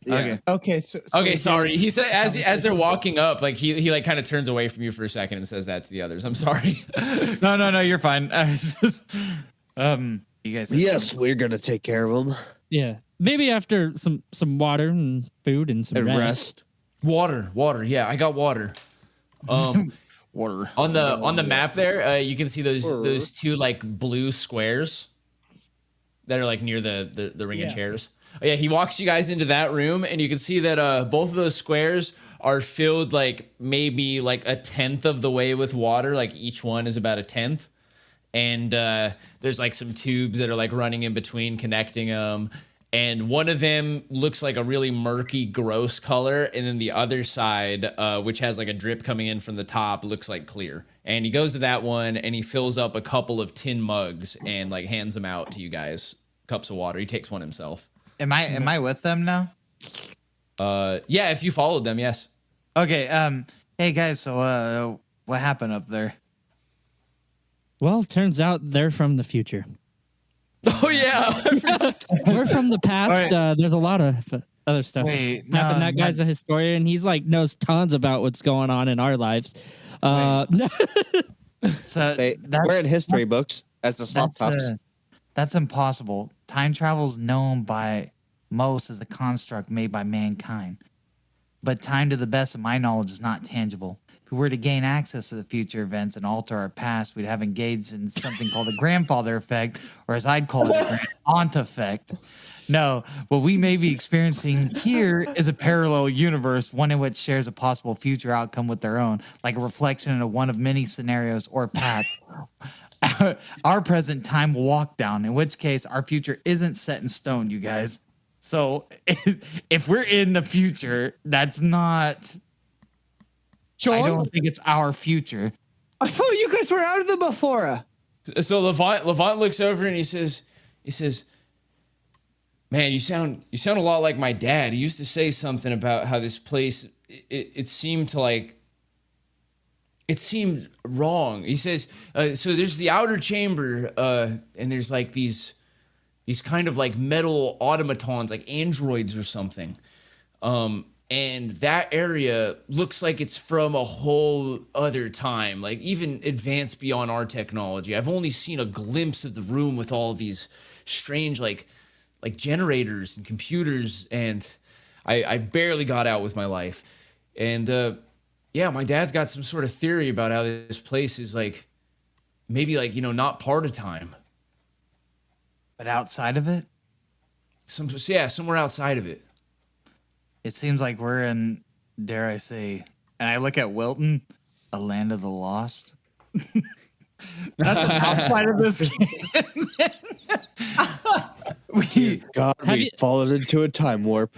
Yeah. Okay. Okay, sorry. He said as they're walking up, like he like kind of turns away from you for a second and says that to the others. I'm sorry. No, you're fine. You guys. Yes, we're gonna take care of them. Yeah, maybe after some water and food and some rest. Water. Yeah, I got water. Water on the map there. You can see those two like blue squares that are like near the ring of chairs. Oh, yeah, he walks you guys into that room, and you can see that both of those squares are filled like maybe like a tenth of the way with water. Like each one is about a tenth. And there's like some tubes that are like running in between, connecting them. And one of them looks like a really murky, gross color. And then the other side, which has like a drip coming in from the top, looks like clear. And he goes to that one and he fills up a couple of tin mugs and like hands them out to you guys. Cups of water. He takes one himself. Am I with them now? Yeah, if you followed them, yes. Okay. Hey guys, so what happened up there? Well, turns out they're from the future. Oh yeah, we're from the past. Right. There's a lot of other stuff happened. That guy's a historian. He's like knows tons about what's going on in our lives. So we're in history books as the Slop Tops. That's impossible. Time travel is known by most as a construct made by mankind. But time, to the best of my knowledge, is not tangible. If we were to gain access to the future events and alter our past, we'd have engaged in something called the grandfather effect, or as I'd call it, the grand aunt effect. No, what we may be experiencing here is a parallel universe, one in which shares a possible future outcome with their own, like a reflection of one of many scenarios or paths. Our present time will walk down, in which case our future isn't set in stone, you guys. So if we're in the future, that's not... John? I don't think it's our future. I thought you guys were out of the before. So Levant looks over and he says, "Man, you sound a lot like my dad. He used to say something about how this place it seemed to like it seemed wrong." He says, "So there's the outer chamber, and there's like these kind of like metal automatons, like androids or something." And that area looks like it's from a whole other time, like even advanced beyond our technology. I've only seen a glimpse of the room with all these strange, like generators and computers, and I barely got out with my life. And yeah, my dad's got some sort of theory about how this place is like, maybe like, not part of time. But outside of it? Somewhere outside of it. It seems like we're in, dare I say, and I look at Wilton, a land of the lost. That's outside of this game. We've fallen into a time warp.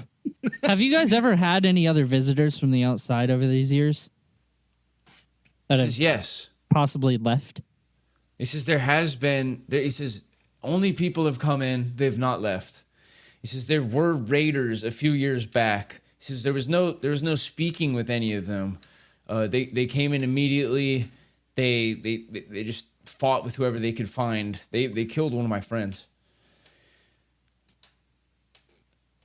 Have you guys ever had any other visitors from the outside over these years? He says yes. Possibly left? He says there has been, he says only people have come in, they've not left. He says there were raiders a few years back. He says there was no speaking with any of them. They came in immediately. They just fought with whoever they could find. They killed one of my friends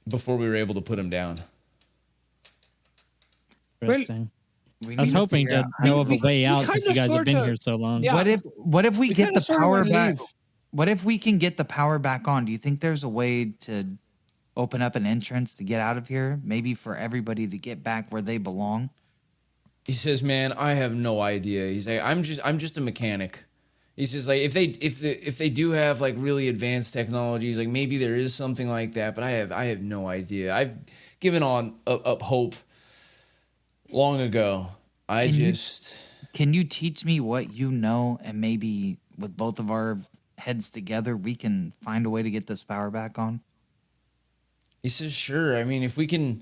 before we were able to put him down. Interesting. I was hoping to know of a way out since you guys have been here so long. Yeah. What if we get the power back? What if we can get the power back on? Do you think there's a way to open up an entrance to get out of here? Maybe for everybody to get back where they belong? He says, "Man, I have no idea." He's like, I'm just a mechanic." He says, like, if they do have like really advanced technologies, like maybe there is something like that, but I have no idea. I've given up hope long ago. Can you teach me what you know, and maybe with both of our heads together, we can find a way to get this power back on? He says, "Sure. I mean, if we can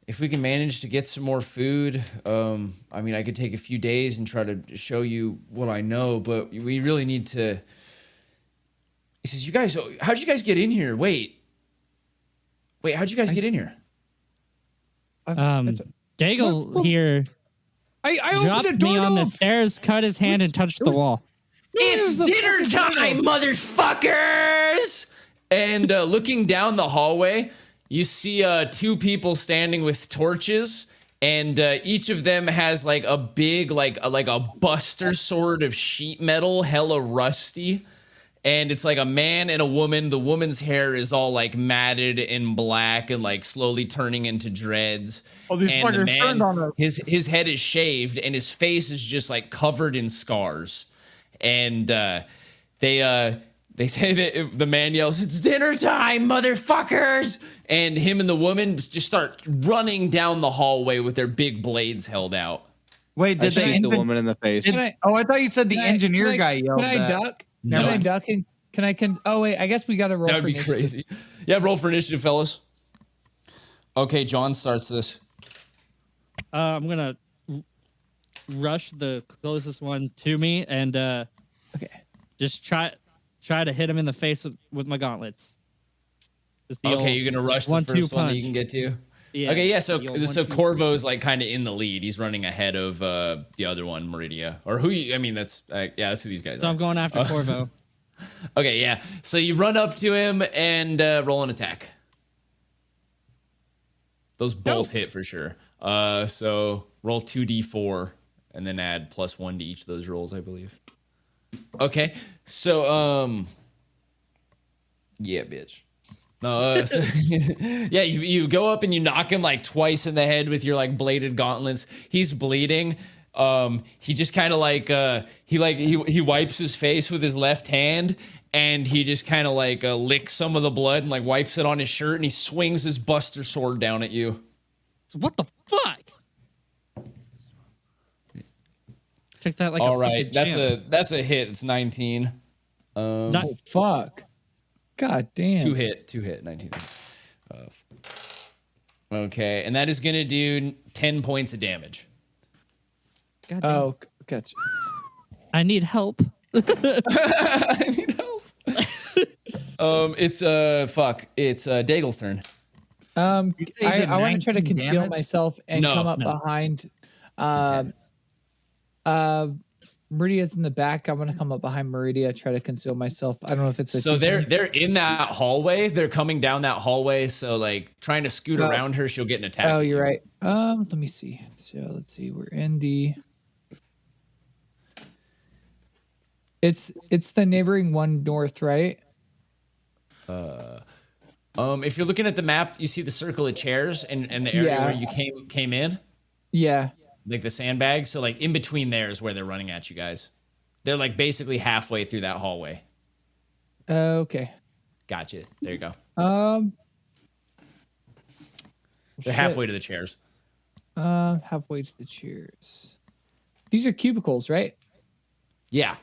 manage to get some more food, I mean, I could take a few days and try to show you what I know, but we really need to." He says, how'd you guys get in here? Wait, how'd you guys get in here? Daigle here dropped me on the stairs, cut his hand, and touched the wall. It's dinner time, motherfuckers! And looking down the hallway, you see two people standing with torches, and each of them has like a big like a buster sword of sheet metal, hella rusty. And it's like a man and a woman. The woman's hair is all like matted and black and like slowly turning into dreads. Oh, these and the fuckers man, turned on her. his head is shaved and his face is just like covered in scars. And they say that the man yells, "It's dinner time, motherfuckers!" And him and the woman just start running down the hallway with their big blades held out. Wait, did they shoot the woman in the face? I thought you said the engineer guy yelled that. Can I duck? No. Can I duck? Oh wait, I guess we got to roll. That would be crazy. Yeah, roll for initiative, fellas. Okay, John starts this. I'm gonna rush the closest one to me and just try to hit him in the face with my gauntlets. Okay, you're gonna rush the first one that you can get to. Yeah. Okay, yeah. So Corvo's like kind of in the lead. He's running ahead of the other one, Meridia, or who? That's that's who these guys are. So I'm going after Corvo. Okay, yeah. So you run up to him and roll an attack. Those both hit for sure. So roll 2d4 and then add +1 to each of those rolls, I believe. Okay. So yeah, bitch. No, so, yeah, you go up and you knock him like twice in the head with your like bladed gauntlets. He's bleeding. He just kind of like he wipes his face with his left hand and he just kind of like licks some of the blood and like wipes it on his shirt and he swings his buster sword down at you. What the fuck? Check that like all right, that's a hit. It's 19. Oh fuck. God damn. Two hit, 19. Okay, and that is gonna do 10 points of damage. God damn. Oh, gotcha. I need help. I need help. It's Daigle's turn. I want to try to conceal myself and come up behind. Meridia's in the back. I want to come up behind Meridia, try to conceal myself. I don't know if it's so they're in that hallway. They're coming down that hallway. So like trying to scoot around her, she'll get an attack. Oh, you're right. Let me see. So let's see. We're in the. It's the neighboring one north, right? If you're looking at the map, you see the circle of chairs and the area where you came in. Yeah. Like the sandbag. So like in between there is where they're running at you guys. They're like basically halfway through that hallway. Okay. Gotcha. There you go. They're halfway to the chairs. Halfway to the chairs. These are cubicles, right? Yeah.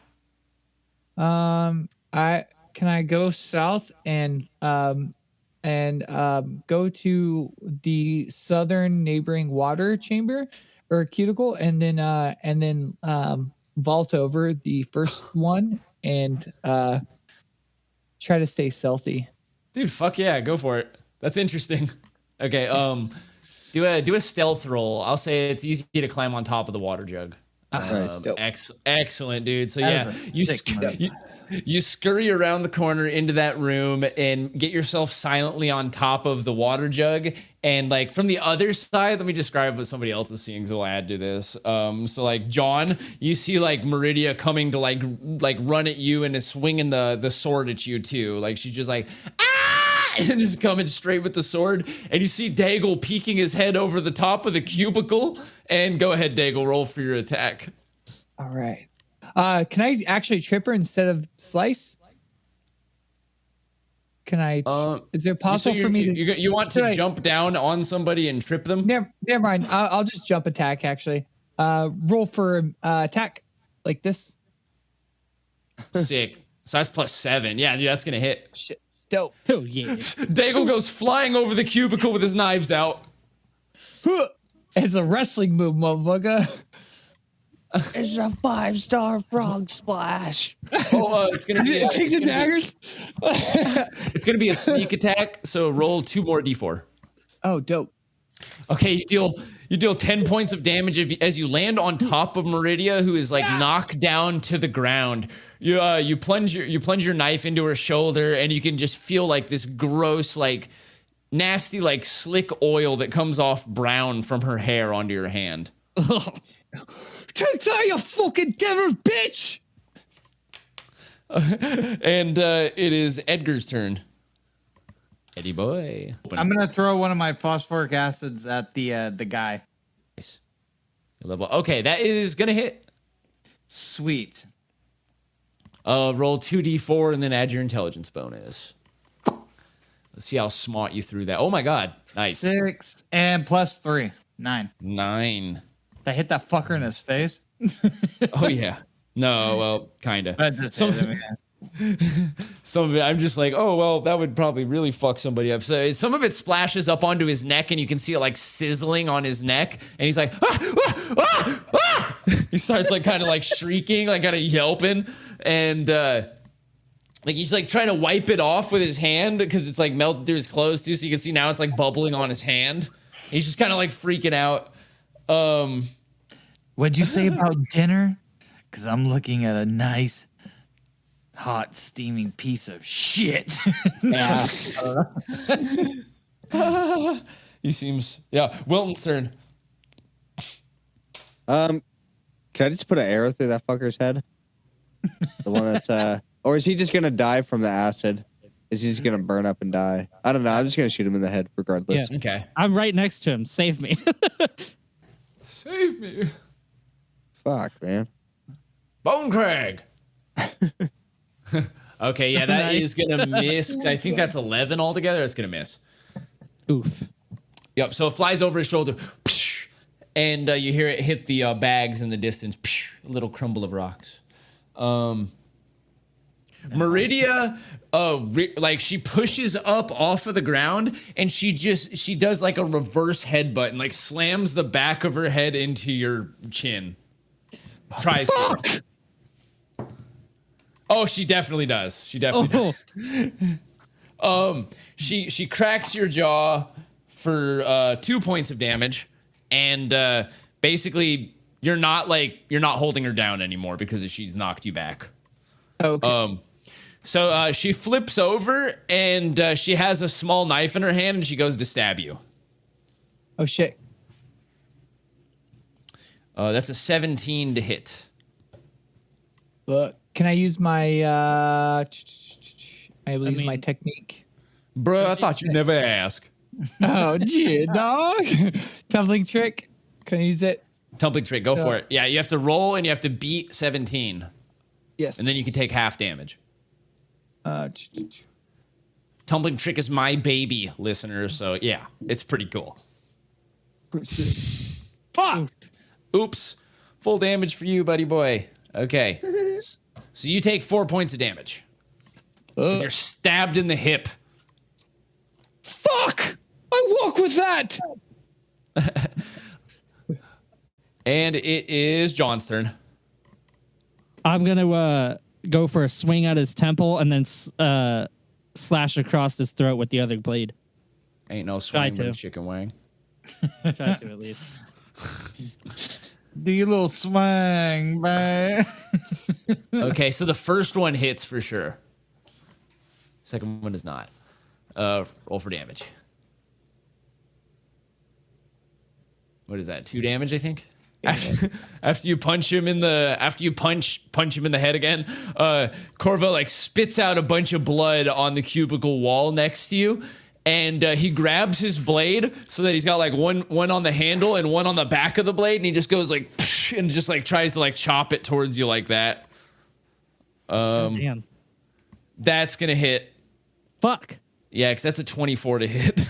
Can I go south and go to the southern neighboring water chamber or cuticle and then vault over the first one and try to stay stealthy. Dude, fuck yeah, go for it. That's interesting. Okay, do a stealth roll. I'll say it's easy to climb on top of the water jug. Excellent, dude. So yeah, you scurry around the corner into that room and get yourself silently on top of the water jug. And like from the other side, let me describe what somebody else is seeing, so we'll add to this. So like John, you see like Meridia coming to like run at you and is swinging the sword at you too. Like she's just like and just coming straight with the sword. And you see Daigle peeking his head over the top of the cubicle. And go ahead, Daigle, roll for your attack. All right. Can I actually trip her instead of slice? Can I? Is it possible for me to? You want to jump down on somebody and trip them? Never mind. I'll just jump attack. Actually, roll for attack like this. Sick. So that's +7. Yeah, dude, that's gonna hit. Shit. Dope. Oh yeah. Daigle goes flying over the cubicle with his knives out. It's a wrestling move, motherfucker. It's a 5-star frog splash. It's gonna be take the daggers. It's gonna be a sneak attack. So roll 2 more d4. Oh, dope. Okay, you deal 10 points of damage as you land on top of Meridia, who is like knocked down to the ground. You plunge your knife into her shoulder, and you can just feel like this gross like nasty, like slick oil that comes off brown from her hair onto your hand. Take that, you fucking devil bitch! And it is Edgar's turn. Eddie boy. I'm gonna throw one of my phosphoric acids at the guy. Nice. Level. Okay, that is gonna hit. Sweet. Roll 2d4 and then add your intelligence bonus. Let's see how smart you threw that. Oh my god. Nice. 6 and plus 3. 9. 9. I hit that fucker in his face. Oh yeah. No, well, kinda. Some of it, I'm just like, oh well, that would probably really fuck somebody up. So some of it splashes up onto his neck, and you can see it like sizzling on his neck, and he's like, he starts like kind of like shrieking, like kind of yelping, and like he's like trying to wipe it off with his hand because it's like melted through his clothes too, so you can see now it's like bubbling on his hand. He's just kind of like freaking out. What'd you say about dinner? Because I'm looking at a nice, hot, steaming piece of shit. Yeah. He seems, yeah. Wilton's turn. Can I just put an arrow through that fucker's head? The one that's or is he just gonna die from the acid? Is he just gonna burn up and die? I don't know. I'm just gonna shoot him in the head regardless. Yeah. Okay. I'm right next to him. Save me. Save me. Fuck, man. Bone Crag. Okay, yeah, that is gonna miss. I think that's 11 altogether. It's gonna miss. Oof. Yep. So it flies over his shoulder, and you hear it hit the bags in the distance. A little crumble of rocks. Meridia, like she pushes up off of the ground, and she does like a reverse headbutt and like slams the back of her head into your chin. Tries to. Oh, she definitely does. She definitely does. She cracks your jaw for 2 points of damage, and basically you're not holding her down anymore because she's knocked you back. Okay. So she flips over and she has a small knife in her hand and she goes to stab you. Oh shit. That's a 17 to hit. Look, can I use my use my technique? Bruh, I thought you'd never ask. Oh, gee, dog. Tumbling trick. Can I use it? Tumbling trick, go for it. Yeah, you have to roll and you have to beat 17. Yes. And then you can take half damage. Tumbling trick is my baby, listener. So yeah, it's pretty cool. Fuck. Oops. Full damage for you, buddy boy. Okay. So you take 4 points of damage. Because you're stabbed in the hip. Fuck! I walk with that! And it is John's turn. I'm going to go for a swing at his temple and then slash across his throat with the other blade. Ain't no swing but a chicken wing. Try to at least. Do your little swing, man. Okay, so the first one hits for sure. Second one does not. Roll for damage. What is that? 2 damage, I think. After you punch him in the punch him in the head again, Corvo like spits out a bunch of blood on the cubicle wall next to you, and he grabs his blade so that he's got like one on the handle and one on the back of the blade, and he just goes like and just like tries to like chop it towards you like that. Damn. That's gonna hit. Fuck. Yeah, because that's a 24 to hit.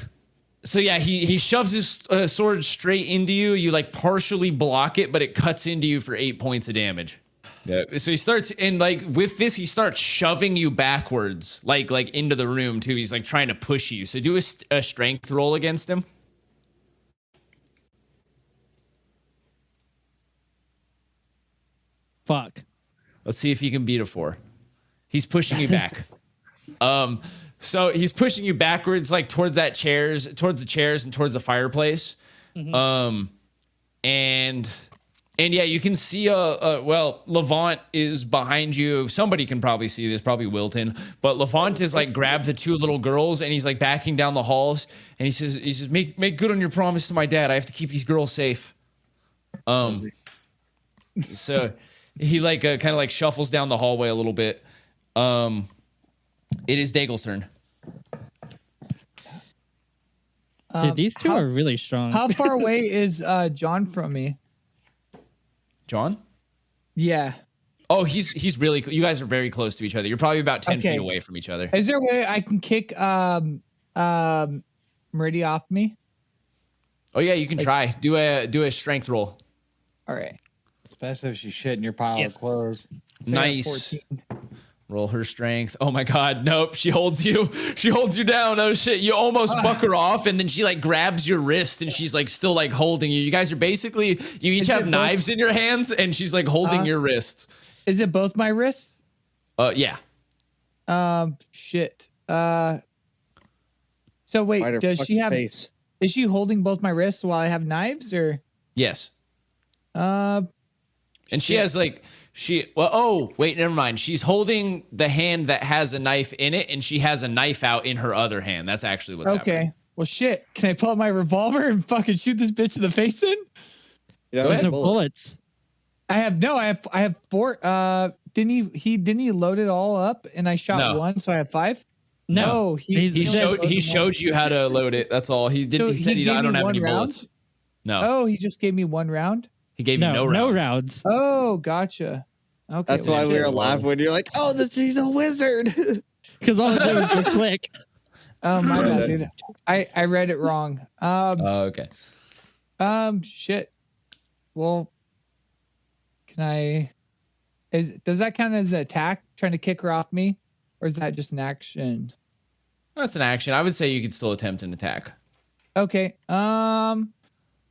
So yeah, he shoves his sword straight into you. You like partially block it, but it cuts into you for 8 points of damage. Yeah. So he starts, and like with this, he starts shoving you backwards, like into the room too. He's like trying to push you. So do a strength roll against him. Fuck. Let's see if you can beat a 4. He's pushing you back. So he's pushing you backwards, like towards the chairs and towards the fireplace. Mm-hmm. And And yeah, you can see, well, Levant is behind you. Somebody can probably see this, probably Wilton. But Levant is like grabbed the two little girls and he's like backing down the halls. And he says, make good on your promise to my dad. I have to keep these girls safe. So he like kind of like shuffles down the hallway a little bit. It is Daigle's turn. Dude, these two are really strong. How far away is John from me? John? Yeah. Oh, he's really. You guys are very close to each other. You're probably about 10 feet away from each other. Is there a way I can kick Meridia off me? Oh yeah, you can try. Do a strength roll. All right. Especially if she's shit in your pile of clothes. Nice. Roll her strength. Oh my god, nope. She holds you. She holds you down. Oh shit. You almost buck her off, and then she like grabs your wrist and she's like still like holding you. You guys are basically you each have knives in your hands and she's like holding your wrist. Is it both my wrists? Yeah. Shit. So wait, does she have is she holding both my wrists while I have knives or? Yes. And she has like wait, never mind. She's holding the hand that has a knife in it, and she has a knife out in her other hand. That's actually what's happening. Well, shit. Can I pull out my revolver and fucking shoot this bitch in the face then? Yeah, there's no bullets. I have 4. Didn't he load it all up and I shot 1, so I have 5? No, he showed you how to load it. That's all. He didn't. He said I don't have any bullets. No. Oh, he just gave me 1 round. He gave you no rounds. Oh, gotcha. Okay. That's why we were laughing when you're like, "Oh, he's a wizard." Because all it did was go click. Oh my god, dude! I read it wrong. Okay. Shit. Well, can I? Does that count as an attack? Trying to kick her off me, or is that just an action? That's an action. I would say you could still attempt an attack. Okay.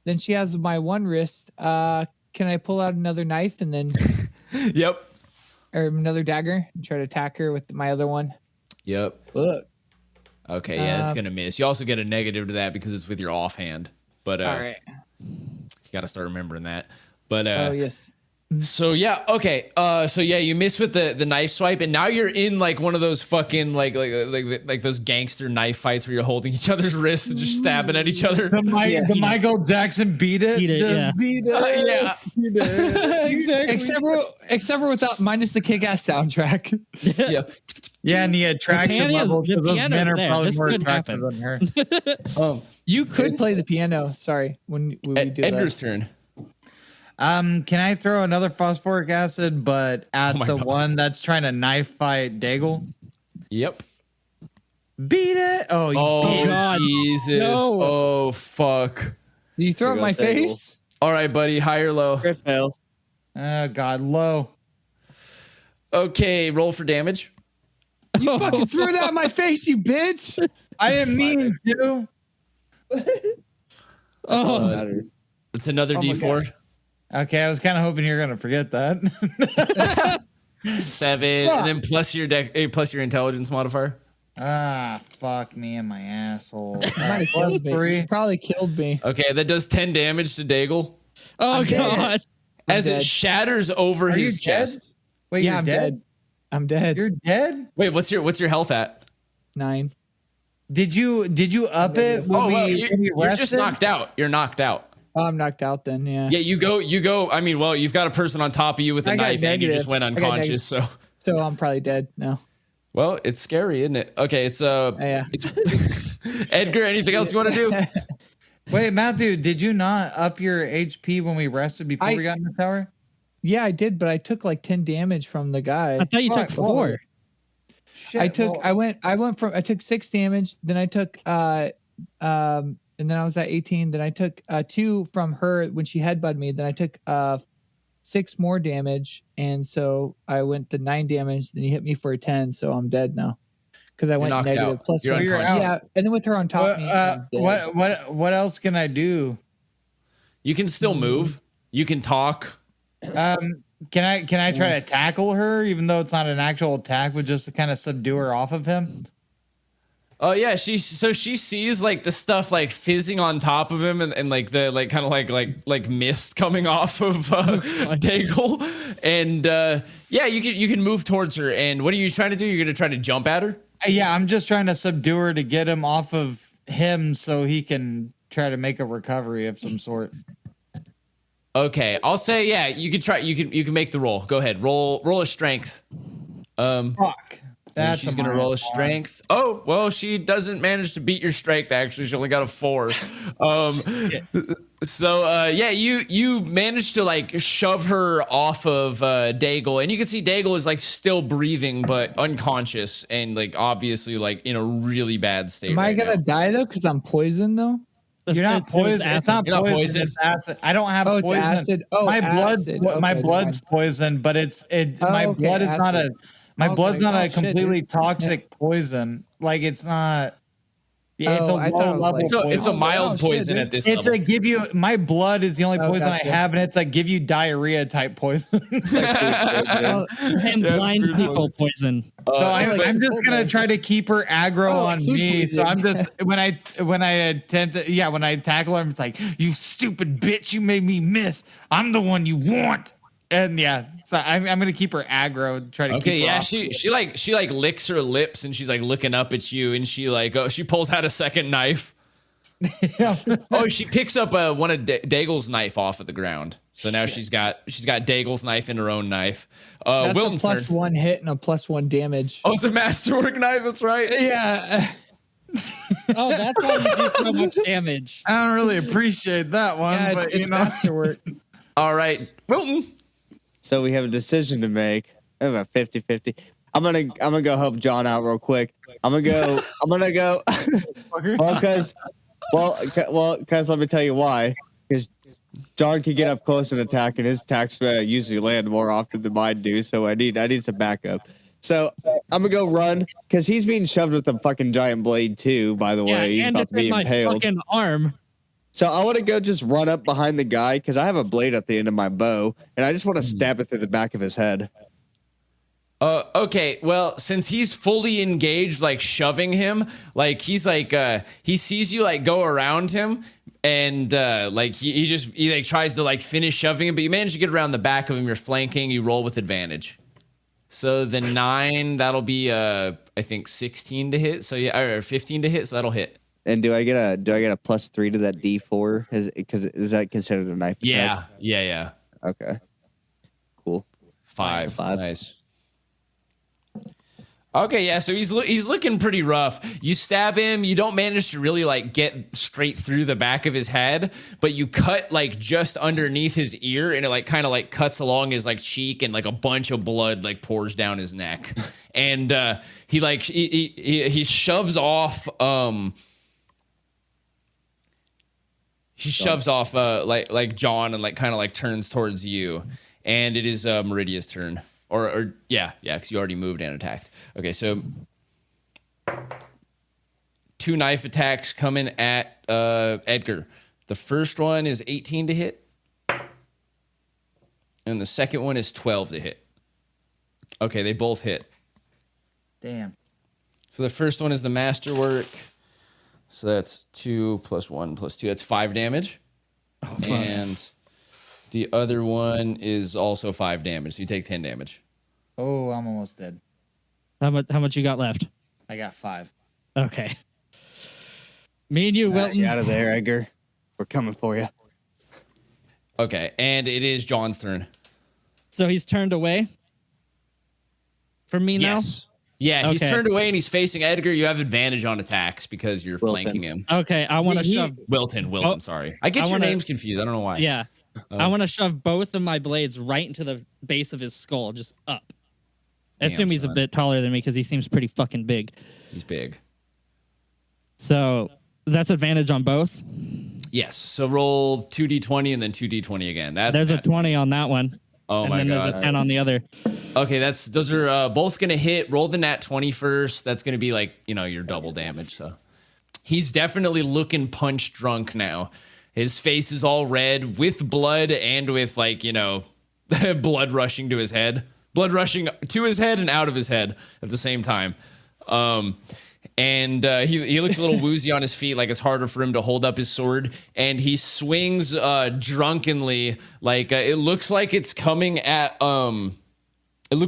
Then she has my one wrist. Can I pull out another knife and then? Yep. Or another dagger and try to attack her with my other one. Yep. Look. Okay, yeah, it's gonna miss. You also get a negative to that because it's with your offhand. But all right. You gotta start remembering that. But oh yes. So yeah, okay. So yeah, you miss with the knife swipe, and now you're in like one of those fucking like those gangster knife fights where you're holding each other's wrists and just stabbing at each other. The Michael Jackson beat it. Beat it. Exactly. Except for without minus the kick-ass soundtrack. Yeah. Yeah, and the attraction level. Those men are probably more attractive than her. You could play the piano. Sorry, when we do Edgar's turn. Can I throw another phosphoric acid, but at the one that's trying to knife fight Daigle? Yep. Beat it! Oh God. Jesus! No. Oh fuck! Did you throw it in my face? All right, buddy. High or low? Crit fail. Oh God, low. Okay, roll for damage. You fucking threw that in my face, you bitch! I didn't mean to. It's another D4. Okay, I was kind of hoping you were gonna forget that. 7, and then plus your intelligence modifier. Ah, fuck me and my asshole. Probably killed me. Okay, that does 10 damage to Daigle. Oh God! As it shatters over his chest. Wait, yeah, I'm dead. I'm dead. You're dead? Wait, what's your health at? 9. Did you up it when you're just knocked out. You're knocked out. Oh, I'm knocked out then, yeah. Yeah, you go. I mean, well, you've got a person on top of you with a knife and you just went unconscious, so I'm probably dead now. Well, it's scary, isn't it? Okay, it's Edgar, anything else you want to do? Wait, Matthew, did you not up your HP when we rested before we got in the tower? Yeah, I did, but I took like 10 damage from the guy. I thought you took 4. Shit, I took 6 damage, then I took and then I was at 18. Then I took 2 from her when she headbutted me. Then I took 6 more damage, and so I went to 9 damage. Then he hit me for a 10, so I'm dead now because I went negative. Plus, you're out. Yeah, and then with her on top of me. What else can I do? You can still move. You can talk. Can I try to tackle her, even though it's not an actual attack, but just to kind of subdue her off of him? Oh yeah, she sees like the stuff like fizzing on top of him and like the like kind of like mist coming off of Daigle. And yeah, you can move towards her. And what are you trying to do? You're gonna try to jump at her? Yeah, I'm just trying to subdue her to get him off of him so he can try to make a recovery of some sort. Okay, I'll say yeah, you can try you can make the roll. Go ahead. Roll a strength. Fuck. That's she's gonna roll a strength. Oh, well, she doesn't manage to beat your strength, actually. She only got a 4. So yeah, you managed to like shove her off of Daigle, and you can see Daigle is like still breathing but unconscious and like obviously like in a really bad state. Am I gonna die though? Because I'm poisoned though? You're not poisoned. It's not poison. It's acid. I don't have poison. It's acid. Oh, my blood. Okay, my blood's poison, but my blood is not a. My blood's not a completely toxic poison. Like it's not. Yeah, it's a low level poison. It's a mild poison at this level. It's a give you. My blood is the only poison I have, and it's a give you diarrhea type poison. And blind people poison. So I'm just gonna try to keep her aggro on me. So I'm just when I attempt to, when I tackle her, it's like, you stupid bitch, you made me miss. I'm the one you want. And yeah, so I'm gonna keep her aggro and try to keep her off. she like licks her lips and she's like looking up at you and she like she pulls out a second knife. Oh, she picks up one of Daigle's knife off of the ground. So now she's got Daigle's knife and her own knife. That's Wilton's a +1 hit and a +1 damage. Oh, it's a masterwork knife. That's right. Yeah. Oh, that's why you do so much damage. I don't really appreciate that one. Yeah, but it's masterwork. All right, Wilton. So we have a decision to make. I have a 50-50. I'm gonna go help John out real quick. I'm gonna go. Because let me tell you why. Because John can get up close and attack, and his attacks usually land more often than mine do. So I need some backup. So I'm gonna go run because he's being shoved with a fucking giant blade too. By the way, he's about to be impaled. Fucking arm. So I want to go just run up behind the guy because I have a blade at the end of my bow, and I just want to stab it through the back of his head. Okay, well, since he's fully engaged, like shoving him, like he's like he sees you like go around him, and like he like tries to like finish shoving him, but you manage to get around the back of him. You're flanking. You roll with advantage. So the 9, that'll be I think 16 to hit. So yeah, or 15 to hit. So that'll hit. And do I get a +3 to that D4? Because is that considered a knife attack? Yeah. Okay. Cool. 5. Nice. Okay, yeah. So he's looking pretty rough. You stab him. You don't manage to really like get straight through the back of his head, but you cut like just underneath his ear, and it like kind of like cuts along his like cheek, and like a bunch of blood like pours down his neck. And he shoves off. He shoves off like John and like kind of like turns towards you, and it is Meridia's turn. Or yeah, because you already moved and attacked. Okay, so 2 knife attacks coming at Edgar. The first one is 18 to hit, and the second one is 12 to hit. Okay, they both hit. Damn. So the first one is the masterwork. So that's 2 + 1 + 2. That's 5 damage. Oh, and the other one is also 5 damage. So you take 10 damage. Oh, I'm almost dead. How much you got left? I got 5. Okay. Me and you, Wilton. Get out of there, Edgar. We're coming for you. Okay, and it is John's turn. So he's turned away from me now? Yes. Yeah, he's turned away and he's facing Edgar. You have advantage on attacks because you're flanking him. Okay, I want to shove... Wilton, sorry. I get your names confused. I don't know why. Yeah. I want to shove both of my blades right into the base of his skull, just up. I assume he's a bit taller than me because he seems pretty fucking big. He's big. So that's advantage on both? Yes. So roll 2d20 and then 2d20 again. There's a 20 on that one. Oh my god. And then there's a 10 on the other. Okay, those are both going to hit. Roll the nat 20 first. That's going to be like, your double damage. So he's definitely looking punch drunk now. His face is all red with blood and with like, blood rushing to his head. Blood rushing to his head and out of his head at the same time. and he looks a little woozy on his feet, like it's harder for him to hold up his sword, and he swings drunkenly, like it looks like it's coming at Wilton, and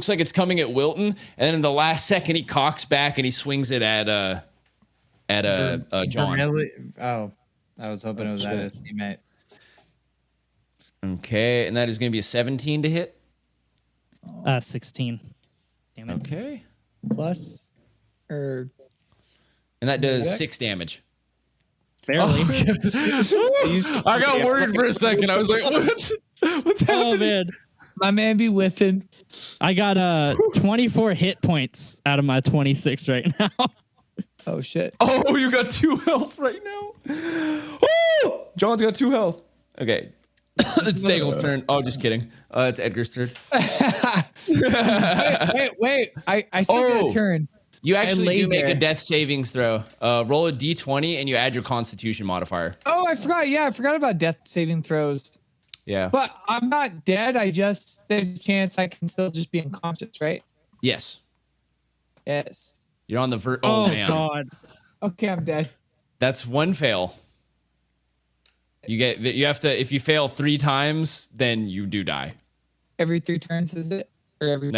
then in the last second he cocks back and he swings it at John. Really? Oh, I was hoping it was at his teammate. Okay, and that is going to be a 17 to hit. 16. Damn it. Okay. Plus, or and that does 6 damage. Barely. Oh. I got worried for a second. I was like, what's happening? Oh man, my man be whiffing. I got 24 hit points out of my 26 right now. Oh shit. Oh, you got 2 health right now. Oh, John's got 2 health. Okay. It's Daigle's turn. Oh, just kidding. It's Edgar's turn. wait. I still got a turn. You actually do make a death savings throw. Roll a d20 and you add your constitution modifier. Oh, I forgot. Yeah, I forgot about death saving throws. Yeah. But I'm not dead. There's a chance I can still just be unconscious, right? Yes. Yes. You're on the Oh, man. God. Okay, I'm dead. That's 1 fail. You have to, if you fail 3 times, then you do die. Every 3 turns, is it? Or every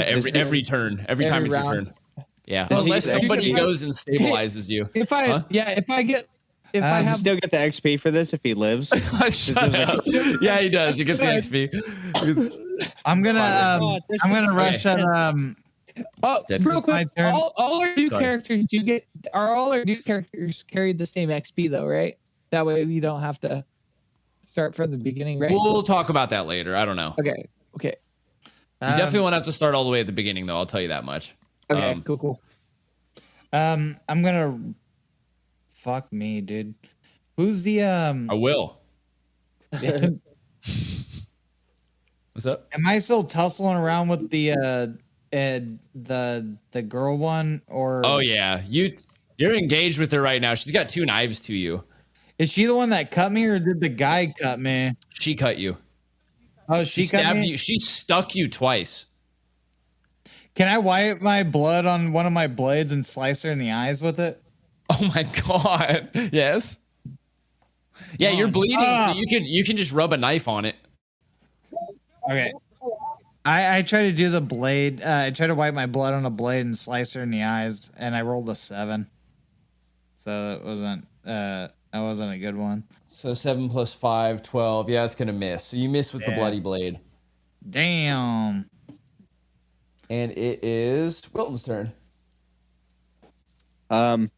turn. Every time it's your turn. Yeah. Does Unless he get somebody XP? goes and stabilizes you. If I Does he still get the XP for this if he lives? Shut up. Yeah, he does. He gets the XP. I'm gonna rush at real quick. turn. All our new characters all our new characters carry the same XP though, right? That way we don't have to start from the beginning, right? We'll talk about that later. I don't know. Okay. You definitely won't have to start all the way at the beginning, though. I'll tell you that much. Okay, cool. I'm gonna. Fuck me, dude. Who's the I will. What's up? Am I still tussling around with the girl one or? Oh yeah, you're engaged with her right now. She's got 2 knives to you. Is she the one that cut me, or did the guy cut me? She cut you. Oh, She cut stabbed me? you. She stuck you twice. Can I wipe my blood on one of my blades and slice her in the eyes with it? Oh my god. Yes. Yeah, you're bleeding, so you can just rub a knife on it. Okay. I try to do the blade. I try to wipe my blood on a blade and slice her in the eyes, and I rolled a 7. So that wasn't a good one. So 7 plus 5, 12. Yeah, it's gonna miss. So you miss with the bloody blade. Damn. And it is Wilton's turn. I'm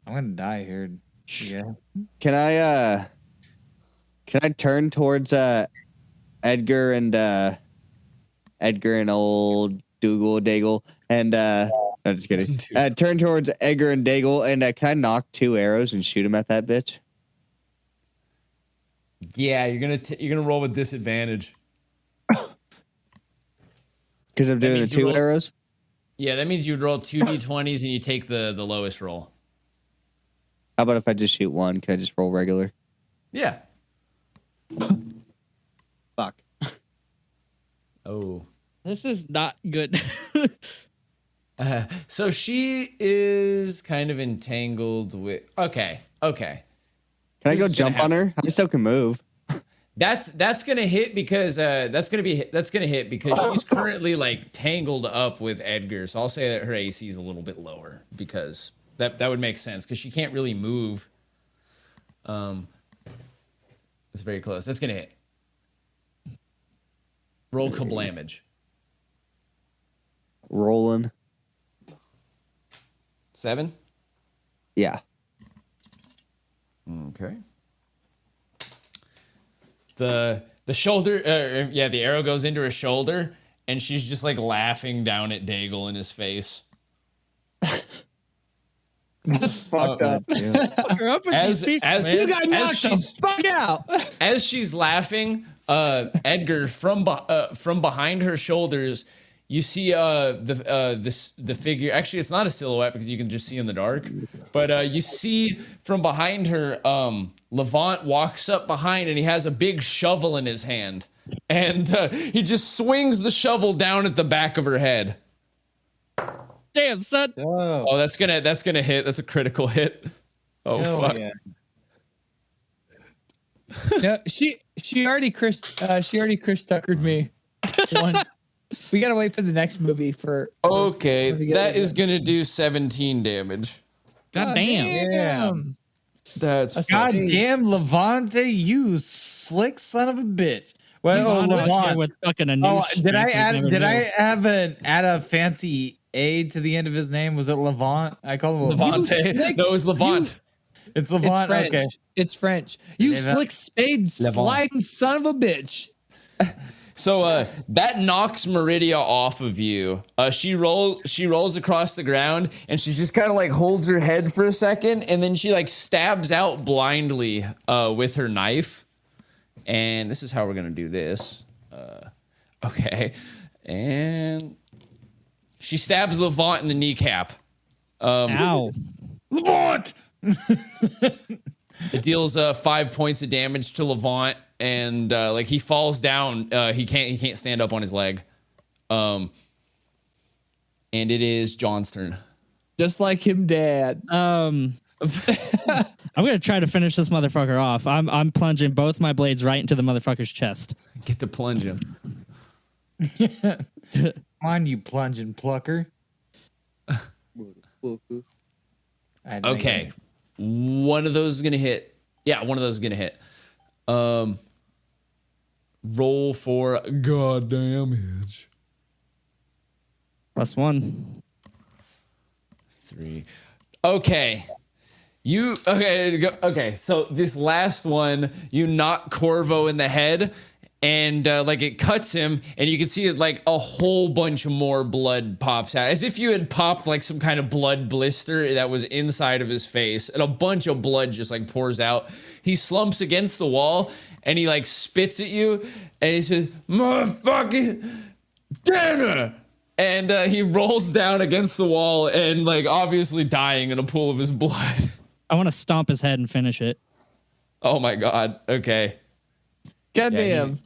gonna die here. Yeah. Can I turn towards Edgar and old Dougal Daigle and I'm just kidding. Turn towards Edgar and Daigle and can I knock 2 arrows and shoot him at that bitch? Yeah, you're gonna roll with disadvantage. Because I'm doing the 2 arrows? Yeah, that means you'd roll 2 d20s and you take the lowest roll. How about if I just shoot 1? Can I just roll regular? Yeah. Fuck. Oh. This is not good. So she is kind of entangled with. Okay. Can I go jump on her? I still can move. That's gonna hit because that's gonna hit because she's currently like tangled up with Edgar. So I'll say that her AC is a little bit lower because that would make sense because she can't really move. It's very close. That's gonna hit. Roll kablamage. Rolling. 7. Yeah. Okay. The shoulder, the arrow goes into her shoulder, and she's just like laughing down at Daigle in his face. That's fucked up. As you got knocked the fuck out. As she's laughing, Edgar from behind her shoulders, you see the figure. Actually, it's not a silhouette because you can just see in the dark. But you see from behind her, Levant walks up behind and he has a big shovel in his hand, and he just swings the shovel down at the back of her head. Damn, son. Oh, that's gonna hit. That's a critical hit. Oh, fuck. Yeah. Yeah, she already Chris Tuckered me once. We gotta wait for the next movie for. Okay, that is gonna do 17 damage. God damn. Yeah. That's goddamn Levante, you slick son of a bitch. Well, Levante with fucking a did I add a fancy A to the end of his name? Was it Levant? I call him Levante. No, it was Levant. It's Levant. Okay. It's French. You slick spade sliding son of a bitch. So that knocks Meridia off of you. She rolls across the ground and she just kind of like holds her head for a second and then she like stabs out blindly with her knife. And this is how we're gonna do this. Okay. And she stabs Levant in the kneecap. Ow. Levant! It deals 5 points of damage to Levant, and like he falls down. He can't stand up on his leg. And it is John's turn. Just like him, Dad. I'm gonna try to finish this motherfucker off. I'm plunging both my blades right into the motherfucker's chest. Get to plunge him. Come on, you plunging plucker. Okay. One of those is going to hit. Yeah, one of those is going to hit. Roll for god damage. +1. 3. Okay. Okay, so this last one, you knock Corvo in the head, and like it cuts him, and you can see like a whole bunch more blood pops out, as if you had popped like some kind of blood blister that was inside of his face, and a bunch of blood just like pours out. He slumps against the wall, and he like spits at you, and he says, "Motherfucking dinner!" And he rolls down against the wall, and like obviously dying in a pool of his blood. I want to stomp his head and finish it. Oh my god. Okay. Goddamn.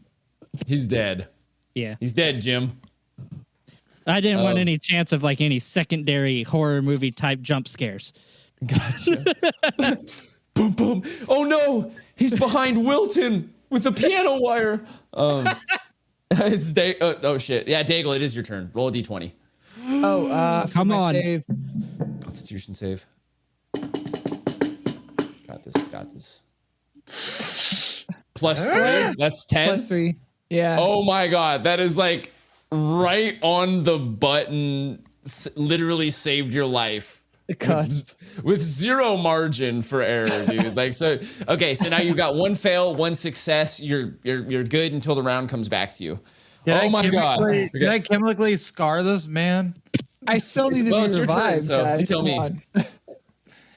He's dead. Yeah. He's dead, Jim. I didn't want any chance of like any secondary horror movie type jump scares. Gotcha. Boom, boom. Oh no! He's behind Wilton with a piano wire. It's oh shit. Yeah, Daigle, it is your turn. Roll a d20. Oh, come on. Save. Constitution save. Got this. +3. That's 10. +3. Yeah. Oh my god, that is like right on the button. Literally saved your life. The cusp. With 0 margin for error, dude. Like so. Okay, so now you've got 1 fail, 1 success. You're good until the round comes back to you. My god! Did I chemically scar this man? I still need to be revived. So you tell me.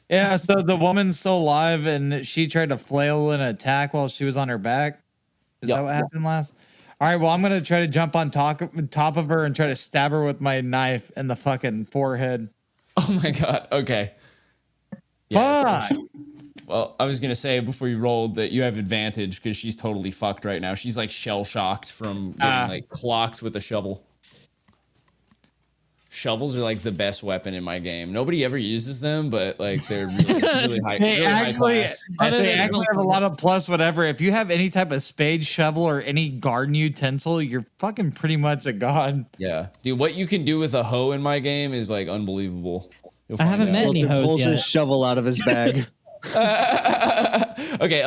Yeah, so the woman's still alive, and she tried to flail an attack while she was on her back. Is that what happened last? All right, well, I'm going to try to jump on top of her and try to stab her with my knife in the fucking forehead. Oh, my God. Okay. Fuck! Well, I was going to say before you rolled that you have advantage because she's totally fucked right now. She's, like, shell-shocked from getting, like, clocked with a shovel. Shovels are like the best weapon in my game. Nobody ever uses them, but like they're really high. They really actually high have a lot of plus whatever. If you have any type of spade, shovel, or any garden utensil, you're fucking pretty much a god. Yeah, dude. What you can do with a hoe in my game is like unbelievable. I haven't met any hoes pulls yet. his shovel out of his bag. Okay,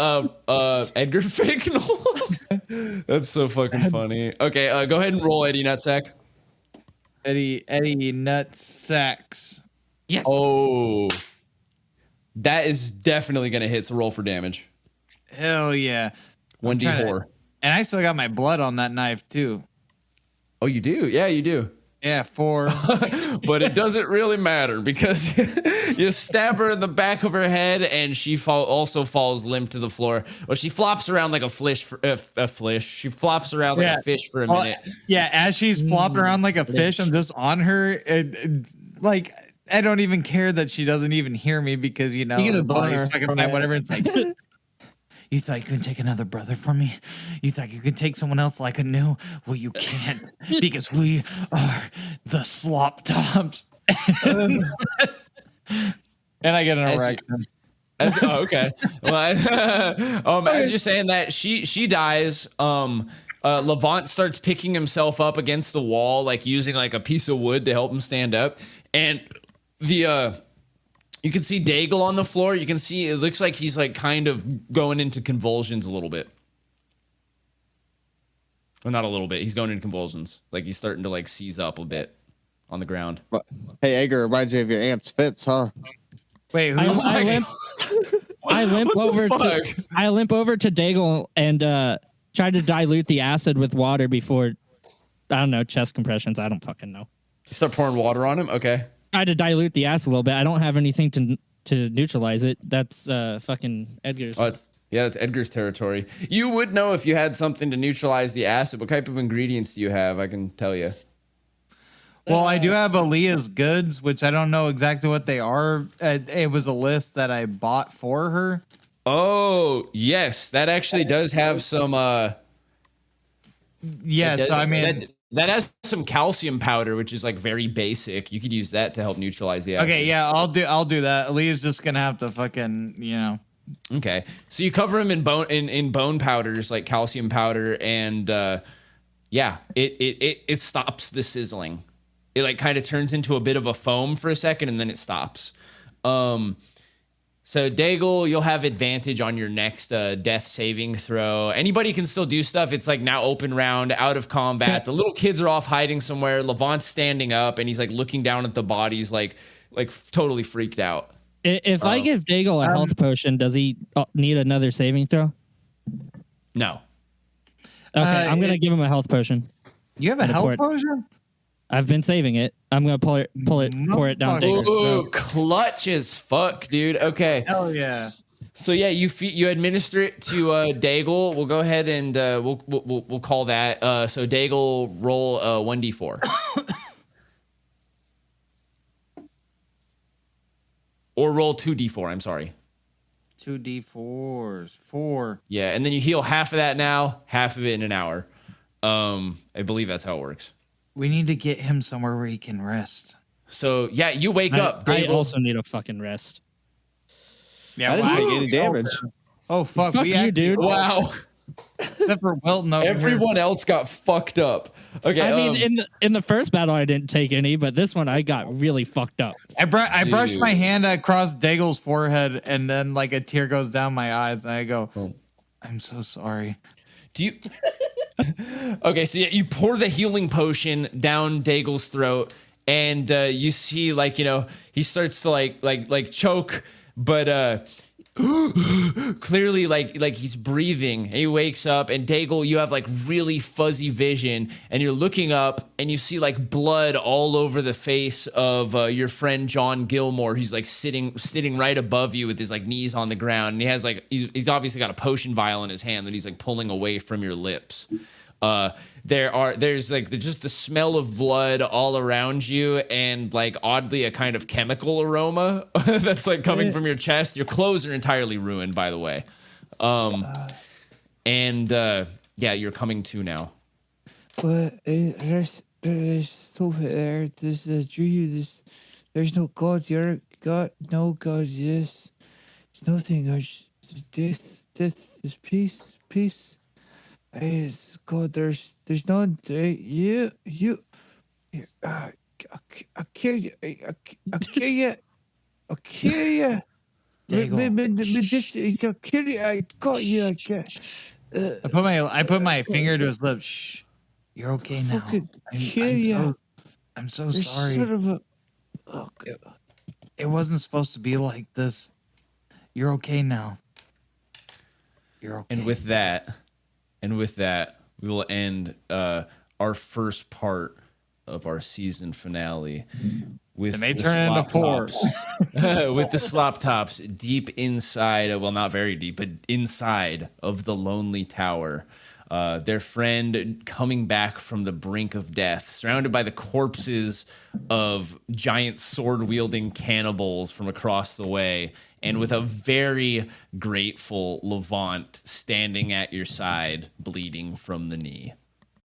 Edgar Fignall. That's so fucking funny. Okay, go ahead and roll Eddie Nutsack. Eddie Nutsacks. Yes. Oh, that is definitely gonna hit. So roll for damage. Hell yeah. 1d4. And I still got my blood on that knife too. Oh, you do? Yeah, you do. Yeah, 4. But it doesn't really matter because you stab her in the back of her head and she also falls limp to the floor. Well, she flops around like a fish. She flops around like a fish for a minute. Yeah, as she's flopping around like a fish, I'm just on her. Like, I don't even care that she doesn't even hear me because, you know, whatever. It's like, you thought you could take another brother from me? You thought you could take someone else like a new? Well, you can't because we are the Slop Tops. And I get an erection. Okay. Well, as you're saying that, she dies. Levant starts picking himself up against the wall, like using like a piece of wood to help him stand up. And the you can see Daigle on the floor. You can see it looks like he's like kind of going into convulsions a little bit. Well, not a little bit. He's going into convulsions. Like he's starting to like seize up a bit on the ground. Hey, Edgar, reminds you of your aunt's fits, huh? Wait, I limp over to Daigle and try to dilute the acid with water before, I don't know, chest compressions. I don't fucking know. You start pouring water on him? Okay. Try to dilute the acid a little bit. I don't have anything to neutralize it. That's fucking Edgar's. Oh, that's Edgar's territory. You would know if you had something to neutralize the acid. What type of ingredients do you have? I can tell you. Well, I do have Aaliyah's goods, which I don't know exactly what they are. It was a list that I bought for her. Oh, yes. That actually does have some... yes, I mean... That has some calcium powder, which is like very basic. You could use that to help neutralize the acid. Okay, yeah, I'll do that. Aaliyah's just going to have to fucking, you know... Okay, so you cover them in bone powders, like calcium powder, and yeah, it stops the sizzling. It like kind of turns into a bit of a foam for a second, and then it stops. So Daigle, you'll have advantage on your next death saving throw. Anybody can still do stuff. It's like now open round, out of combat. The little kids are off hiding somewhere. Levant's standing up, and he's like looking down at the bodies, like totally freaked out. If I give Daigle a health potion, does he need another saving throw? No. Okay, I'm gonna give him a health potion. You have a health potion? I've been saving it. I'm gonna pour it down Daigle's throat. Clutch as fuck, dude. Okay. Hell yeah. So yeah, you administer it to Daigle. We'll go ahead and we'll call that. So Daigle, roll 1d4. Or roll 2d4. I'm sorry. 2d4s. 4. Yeah, and then you heal half of that now, half of it in an hour. I believe that's how it works. We need to get him somewhere where he can rest. So yeah, you wake up. I also need a fucking rest. Yeah, I didn't take any damage. Oh fuck! Fuck you, dude. Wow. Except for Wilton. Everyone else got fucked up. Okay. I mean, in the first battle, I didn't take any, but this one I got really fucked up. I brushed my hand across Daigle's forehead, and then like a tear goes down my eyes, and I go, "I'm so sorry." Do you? Okay, so yeah, you pour the healing potion down Daigle's throat, and you see, like, you know, he starts to like choke, but clearly like he's breathing. He wakes up, and Daigle, you have like really fuzzy vision, and you're looking up, and you see like blood all over the face of your friend John Gilmore. He's like sitting right above you with his like knees on the ground, and he has like he's obviously got a potion vial in his hand that he's like pulling away from your lips. There's like just the smell of blood all around you, and like oddly a kind of chemical aroma that's like coming from your chest. Your clothes are entirely ruined, by the way. Yeah, you're coming to now. But there's stuff there. There's a dream. There's no God. You're God. No God. Yes. There's nothing. There's death. There's peace. It's God. There's none. You. I'll kill you. I'll kill you. I'll kill you. I'll kill you. I got you. I put my finger to his lips. Shh. You're okay now. I'm so sorry. Sort of a, it wasn't supposed to be like this. You're okay now. You're okay. And with that, we will end our first part of our season finale with and they turn into 4 with the Slop Tops deep inside, well, not very deep, but inside of the Lonely Tower. Their friend coming back from the brink of death, surrounded by the corpses of giant sword-wielding cannibals from across the way, and with a very grateful Levant standing at your side, bleeding from the knee.